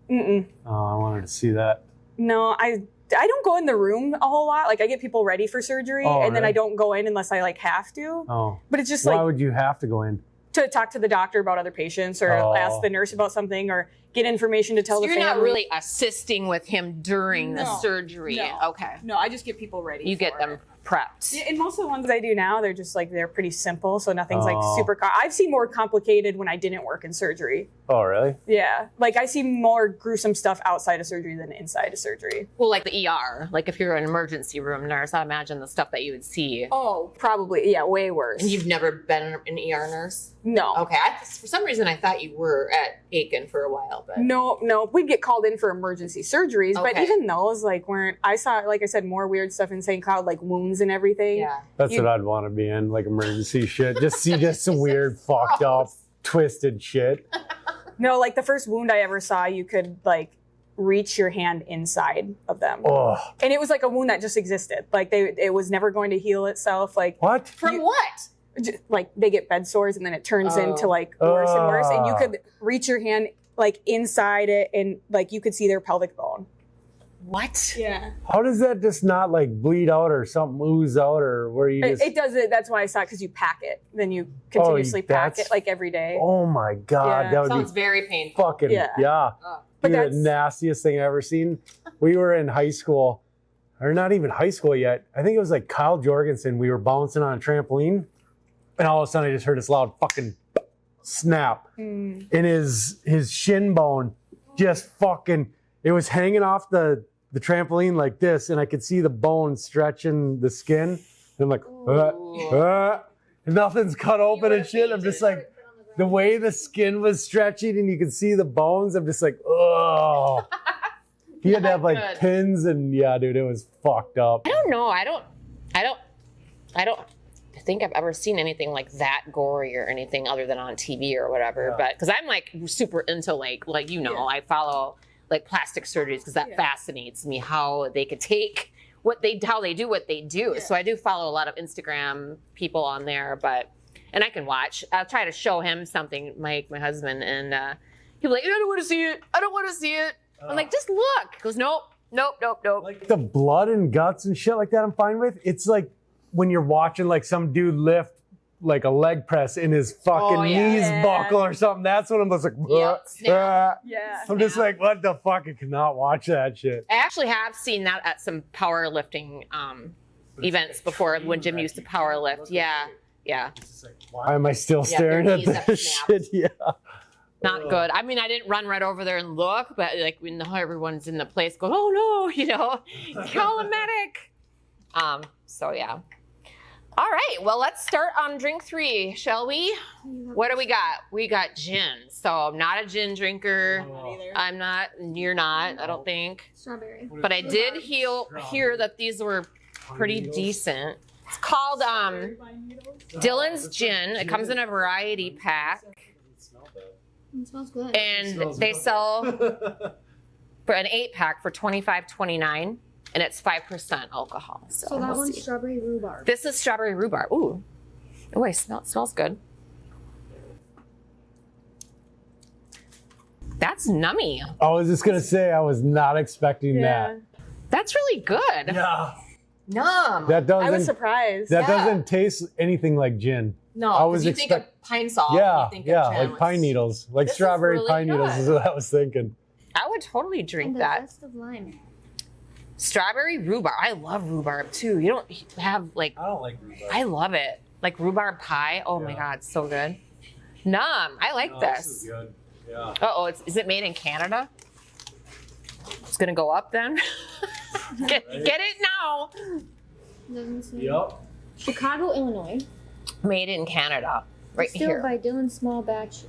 Mm-mm. Oh, I wanted to see that. No, I don't go in the room a whole lot. Like I get people ready for surgery, and then I don't go in unless I like have to. Oh. But it's just why would you have to go in? To talk to the doctor about other patients, or ask the nurse about something, or get information to tell the family. You're not really assisting with him during the surgery. No. Okay. No, I just get people ready. You get them prepped. Yeah, and most of the ones I do now, they're just like, they're pretty simple. So nothing's like super, I've seen more complicated when I didn't work in surgery. Oh, really? Yeah. Like I see more gruesome stuff outside of surgery than inside of surgery. Well, like the ER, like if you're an emergency room nurse, I imagine the stuff that you would see. Oh, probably. Yeah. Way worse. And you've never been an ER nurse? No. Okay. For some reason, I thought you were at Aiken for a while, but. No. We'd get called in for emergency surgeries, but even those like weren't, I saw, like I said, more weird stuff in St. Cloud, like wounds and everything. Yeah. That's what I'd want to be in, like emergency shit. Just see just some weird, fucked up, twisted shit. No, like the first wound I ever saw, you could like reach your hand inside of them. Oh. And it was like a wound that just existed. Like it was never going to heal itself. Like what? From what? Like they get bed sores and then it turns into like worse and worse. And you could reach your hand like inside it and like you could see their pelvic bone. What? Yeah. How does that just not like bleed out or something ooze out or where you just... It does it. That's why I saw it, because you pack it. Then you continuously pack it like every day. Oh my God. That would sounds be very painful. Fucking, But that's the nastiest thing I've ever seen. We were in high school, or not even high school yet. I think it was like Kyle Jorgensen. We were bouncing on a trampoline and all of a sudden I just heard this loud fucking snap. And his shin bone just fucking, it was hanging off the trampoline like this, and I could see the bone stretching the skin. And I'm like, and nothing's cut open and shit. I'm just like, the way the skin was stretching and you could see the bones, I'm just like, oh. He had to have like pins and dude, it was fucked up. I don't know. I don't think I've ever seen anything like that gory or anything other than on TV or whatever. But because I'm like super into like I follow like plastic surgeries because that fascinates me, how they could take how they do what they do. So I do follow a lot of Instagram people on there, and I can watch. I'll try to show him something, Mike, my husband, and he'll be like, I don't want to see it. I don't want to see it. I'm like, just look. He goes, nope. Like the blood and guts and shit like that, I'm fine with. It's like when you're watching like some dude lift like a leg press in his fucking knees buckle or something. That's when I'm just like, Yeah. I'm just like, what the fuck? I cannot watch that shit. I actually have seen that at some powerlifting events before when Jim used to power lift. Yeah. Why am I still staring their at knees have this snapped. shit? Yeah. Not good. I mean, I didn't run right over there and look, but like when everyone's in the place going, oh no, call a medic. So yeah. All right, well, let's start on drink 3, shall we? What do we got? We got gin. So I'm not a gin drinker. I'm not, you're not, I don't think. Strawberry. But I did hear that these were pretty decent. It's called Dylan's Gin. It comes in a variety pack. It smells good. And they sell for an 8-pack for $25.29, and it's 5% alcohol. So that one's strawberry rhubarb. This is strawberry rhubarb. Ooh, it smells good. That's nummy. I was just gonna say I was not expecting that. That's really good. Yeah. Numb. That doesn't. I was surprised. That doesn't taste anything like gin. No, I was you think of pine salt. Yeah, you think of gin. like pine needles, like This is strawberry really pine needles good. is what I was thinking. I would totally drink And the that. zest of lime. Strawberry rhubarb. I love rhubarb too. You don't have like. I don't like rhubarb. I love it. Like rhubarb pie. Oh my god, so good. Numb. I like this. This is good. Yeah. Oh, is it made in Canada? It's gonna go up then. Get it now. Doesn't say. Yep. Chicago, Illinois. Made in Canada, right Distilled here. by Dylan Small Batch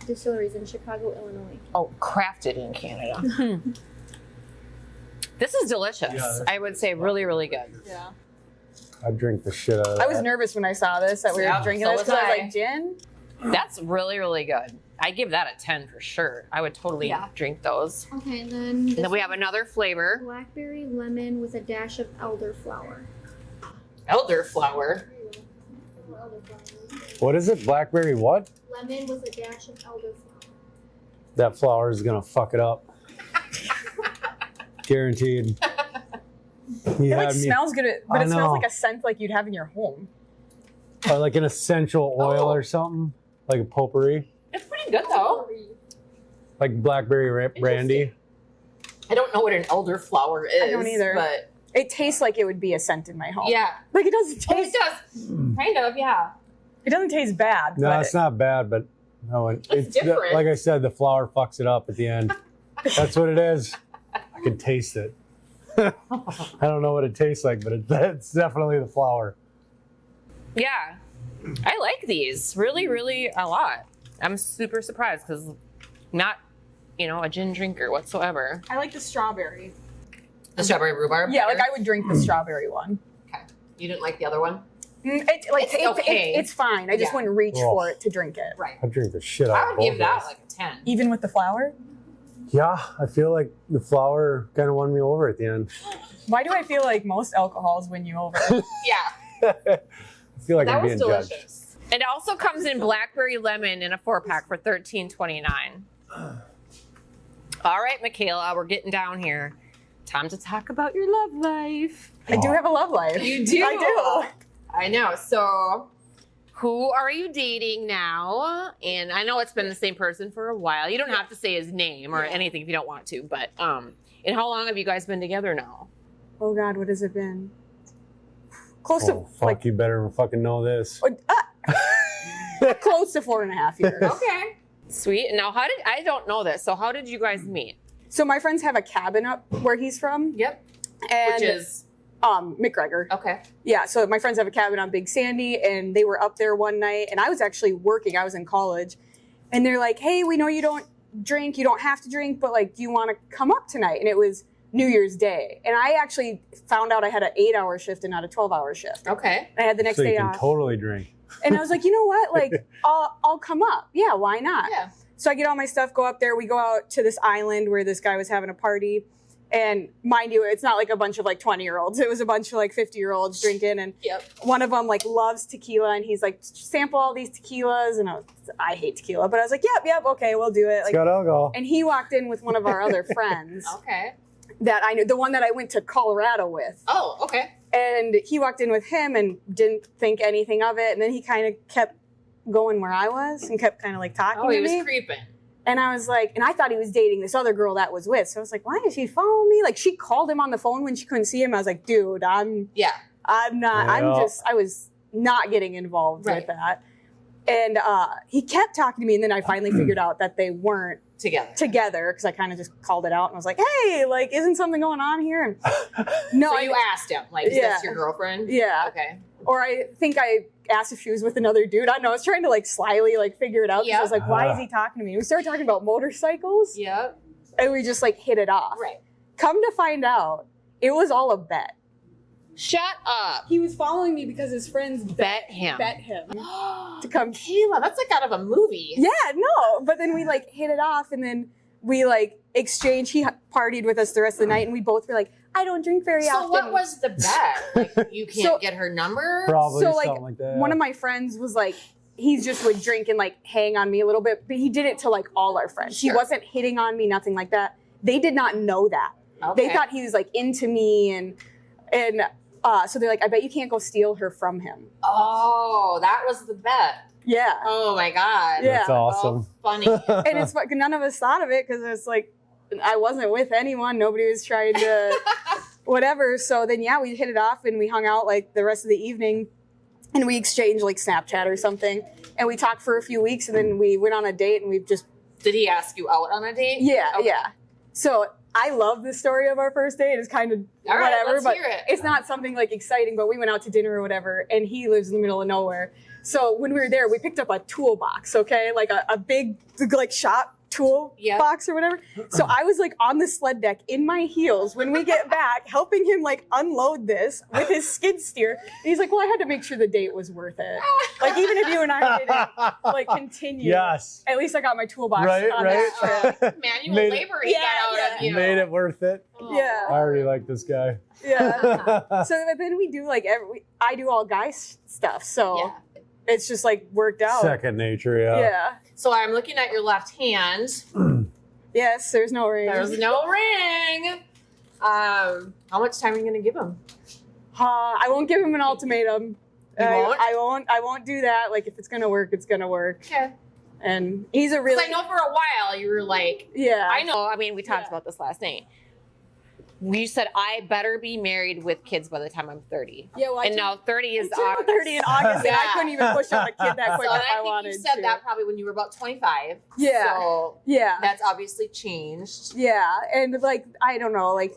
Distilleries in Chicago, Illinois. Oh, crafted in Canada. This is delicious. Yeah, I would say really, really good. Yeah. I drink the shit out of that. I was nervous when I saw this that we were Yeah, drinking so this was because I was I. like, gin? That's really, really good. I give that a 10 for sure. I would totally drink those. Okay, and then And this then we have another flavor. blackberry lemon with a dash of elderflower. Elderflower. What is it? Blackberry what? Lemon with a dash of elderflower. That flower is gonna fuck it up. Guaranteed. It like smells good, but I it smells know. like a scent like you'd have in your home. Or like an essential oil Oh. or something, like a potpourri, It's pretty good though. like blackberry brandy. I don't know what an elderflower is. I don't either. But It tastes like it would be a scent in my home. yeah. Like it doesn't Oh, it taste. does. Kind of, yeah. It doesn't taste bad. No, but it's not bad, but no, it's different. like I said, the flour fucks it up at the end. That's what it is. I can taste it. I don't know what it tastes like, but it's definitely the flour. Yeah. I like these really, really a lot. I'm super surprised because not, a gin drinker whatsoever. I like the strawberry. The strawberry rhubarb? Yeah, like I would drink the strawberry one. Okay. You didn't like the other one? It's fine. I just Yeah. wouldn't reach Oh. for it to drink it. Right. I drink the shit out I of would both give that those. like a 10. Even with the flour? Yeah, I feel like the flour kind of won me over at the end. Why do I feel like most alcohols win you over? Yeah. I feel like That I'm was being delicious. judged. It also comes in blackberry lemon in a 4-pack for $13.29. All right, Michaela, we're getting down here. Time to talk about your love life. I do have a love life. You do? I do. I know. So, who are you dating now? And I know it's been the same person for a while. You don't have to say his name or anything if you don't want to. But and how long have you guys been together now? Oh God, what has it been? Close Oh, fuck, you better fucking know this. Close to 4.5 years. Okay. Sweet. Now, I don't know this. So, how did you guys meet? So my friends have a cabin up where he's from. Yep. And Which is McGregor. okay. Yeah, so my friends have a cabin on Big Sandy, and they were up there one night, and I was actually working. I was in college, and they're like, "Hey, we know you don't drink. You don't have to drink, but like, do you want to come up tonight?" And it was New Year's Day, and I actually found out I had an 8-hour shift and not a 12-hour shift. Okay. And I had the next So you day can off, totally drink. and I was like, you know what? Like, I'll come up. Yeah, why not? Yeah. So I get all my stuff, go up there. We go out to this island where this guy was having a party, And mind you, it's not like a bunch of like 20-year-olds. It was a bunch of like 50-year-olds drinking. And one of them like loves tequila. And he's like, sample all these tequilas. And I hate tequila. But I was like, yep, okay, we'll do it. Like, it's got alcohol. And he walked in with one of our other friends. Okay. That I knew, the one that I went to Colorado with. Oh, okay. And he walked in with him and didn't think anything of it. And then he kind of kept going where I was and kept kind of like talking to me. Oh, he was creeping. And I was like, and I thought he was dating this other girl that was with. So I was like, why is she following me? Like, she called him on the phone when she couldn't see him. I was like, dude, I'm not, I was not getting involved with that. And he kept talking to me. And then I finally figured out that they weren't together because I kind of just called it out and was like, hey, like, isn't something going on here? And no, so you asked him, like, is this your girlfriend? Yeah. Okay. Or I think I asked if she was with another dude. I don't know. I was trying to like slyly like figure it out. Because I was like, why is he talking to me? We started talking about motorcycles. Yep. And we just like hit it off. Right. Come to find out, it was all a bet. Shut up. He was following me because his friends bet him to come. Kayla, that's like out of a movie. Yeah, no. But then we like hit it off and then we like exchanged. He partied with us the rest of the night and we both were like, I don't drink very often. So what was the bet? Like, you can't get her number? Probably so something like that. One of my friends was like, he just would drink and like hang on me a little bit, but he did it to like all our friends. He wasn't hitting on me, nothing like that. They did not know that. Okay. They thought he was like into me and so they're like, I bet you can't go steal her from him. Oh, that was the bet. Yeah. Oh my God. Yeah. That's awesome. Oh, funny. And it's like none of us thought of it because it's like I wasn't with anyone. Nobody was trying to whatever. So then we hit it off and we hung out like the rest of the evening and we exchanged like Snapchat or something. And we talked for a few weeks and then we went on a date and we just. Did he ask you out on a date? Yeah, okay. yeah. So I love the story of our first date. It's kind of all right, whatever, let's but hear it. It's not something like exciting, but we went out to dinner or whatever and he lives in the middle of nowhere. So when we were there, we picked up a toolbox, okay? Like a big like shop tool box or whatever. So I was like on the sled deck in my heels when we get back, helping him like unload this with his skid steer. And he's like, well, I had to make sure the date was worth it. Like even if you and I didn't like continue, at least I got my toolbox on that trip. Manual labor he got out of you. Made it worth it. Yeah. I already like this guy. Yeah. So then we do like I do all guy stuff. So it's just like worked out. Second nature, Yeah. So I'm looking at your left hand. Yes, there's no ring. There's no ring. How much time are you going to give him? I won't give him an ultimatum. You won't? I won't do that. Like if it's gonna work, it's gonna work. Okay. And he's a really. I know for a while you were like. Yeah. I know. I mean, we talked about this last night. You said I better be married with kids by the time I'm 30. Yeah, well, now 30 is August. 30 in August, and I couldn't even push out a kid that quick if I wanted to. You said that probably when you were about 25. Yeah. So that's obviously changed. Yeah, and like I don't know, like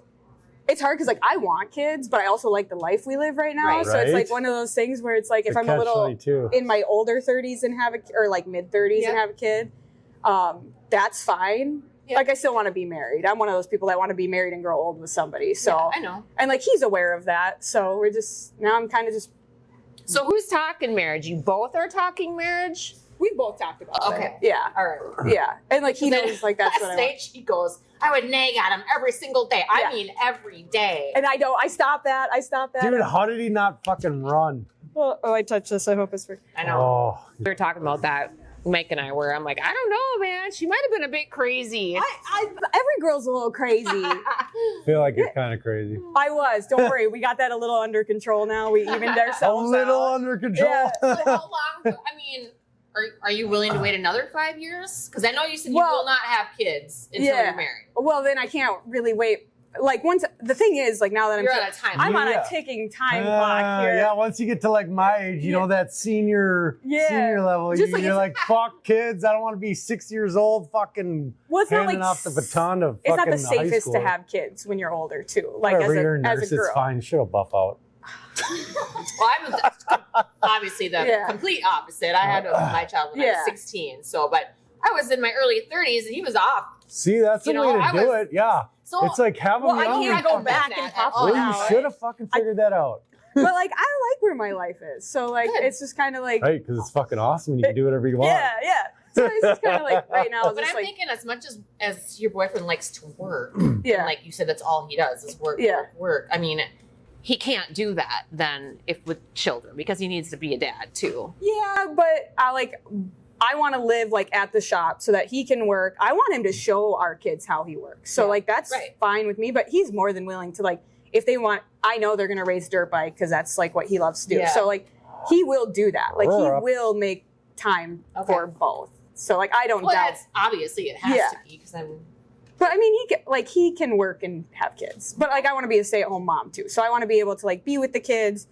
it's hard because like I want kids, but I also like the life we live right now. Right. So it's like one of those things where it's like if I'm a little in my older 30s and have or like mid 30s and have a kid, that's fine. Yeah. Like I still want to be married. I'm one of those people that want to be married and grow old with somebody. So I know. And like he's aware of that. So we're just now I'm kind of just. So who's talking marriage? You both are talking marriage? We both talked about it. Yeah. All right. Yeah. And like he knows like that's what I want. She goes, I would nag at him every single day. I mean every day. And I stopped that. Dude, how did he not fucking run? Well, I touched this. I hope it's for. I know. We were talking about that. Mike and I were. I'm like, I don't know, man. She might have been a bit crazy. Every girl's a little crazy. I feel like you're kind of crazy. I was. Don't worry. We got that a little under control now. We evened ourselves a little out. under control. Yeah. So how long? I mean, are you willing to wait another 5 years? Because I know you said you will not have kids until you're married. Well, then I can't really wait. Like once the thing is, like now that I'm on a ticking time clock here. Yeah, once you get to like my age, you know that senior level, you're like fuck kids. I don't want to be 6 years old, fucking handing off the baton of fucking It's not the high safest school. to have kids when you're older too. Like whatever, as you're a a nurse, girl. it's fine. She'll buff out. Well, I'm obviously the complete opposite. I had my child when I was 16. So, but I was in my early 30s and he was off. See, that's the way to do it. Yeah. So, it's like have them younger. I can't go back and pop Well, you should have fucking figured that out. But like, I like where my life is. So like, it's just kind of like. Right, because it's fucking awesome and you can do whatever you want. Yeah. So it's just kind of like right now. But I'm like, thinking as much as your boyfriend likes to work, yeah, and like you said, that's all he does is work, work. I mean, he can't do that then if with children because he needs to be a dad too. Yeah, but I want to live like at the shop so that he can work. I want him to show our kids how he works. So like that's fine with me, but he's more than willing to like, if they want, I know they're going to raise dirt bike because that's like what he loves to do. So like he will do that. Like he will make time for both. So like I don't doubt. That's, obviously it has to be because I'm. But I mean, he can work and have kids. But like I want to be a stay-at-home mom too. So I want to be able to like be with the kids,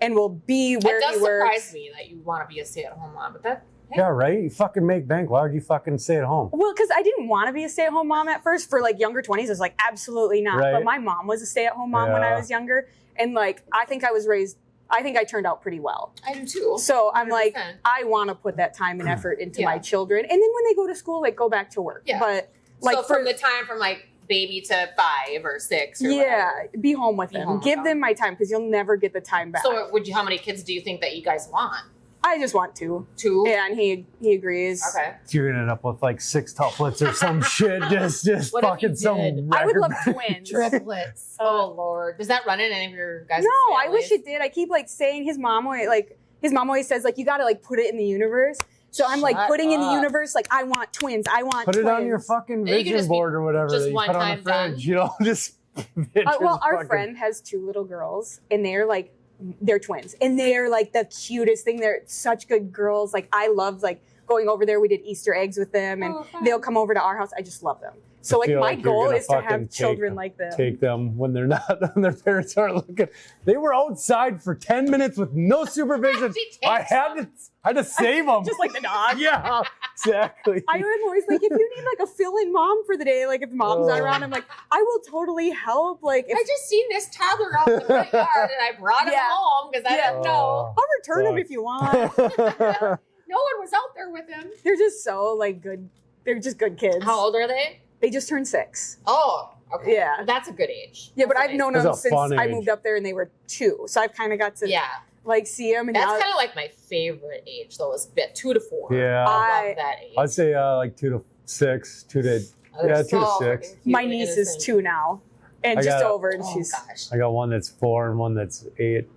and we'll be where he works. It does surprise me that you want to be a stay-at-home mom, but that. Yeah, right? You fucking make bank. Why would you fucking stay at home? Well, because I didn't want to be a stay-at-home mom at first. For like younger 20s, I was like, absolutely not. Right. But my mom was a stay-at-home mom when I was younger. And like, I think I turned out pretty well. I do too. So I'm 100%. Like, I want to put that time and effort into my children. And then when they go to school, like go back to work. Yeah. But like so from the time from like baby to 5 or 6 or whatever. Be home with them. Give them my time because you'll never get the time back. So how many kids do you think that you guys want? I just want 2. 2? Yeah, and he agrees. Okay. So you're gonna end up with like 6 tuplets or some shit. Just what fucking some. I would love twins. Triplets. Oh Lord. Does that run in any of your guys' No, families? I wish it did. I keep like saying his mom always says like you gotta like put it in the universe. So I'm like putting in the universe like I want twins. I want put twins. it on your fucking vision board or whatever that you put on the fridge. You know, just. Well, our friend has 2 little girls, and they're twins, and they're like the cutest thing. They're such good girls. Like I love like going over there. We did Easter eggs with them, and they'll come over to our house. I just love them. So like my goal is to have children like them. Take them when they're not, when their parents aren't looking. They were outside for 10 minutes with no supervision. I had to save them. Just like the dog. Yeah, exactly. I was always like, if you need like a fill-in mom for the day, like if mom's not around, I'm like, I will totally help. Like I just seen this toddler out in the front yard and I brought him home because I didn't know. I'll return him if you want. No one was out there with him. They're just so like good. They're just good kids. How old are they? They just turned 6. Oh, okay. Yeah. That's a good age. Yeah, but I've known them since I moved up there and they were 2. So I've kind of got to like see them. And that's kind of like my favorite age though, is 2 to 4. Yeah. I love that age. I'd say like 2 to 6, 2 to 2 to 6. My niece is 2 now, and just over, and she's. I got one that's 4 and one that's 8.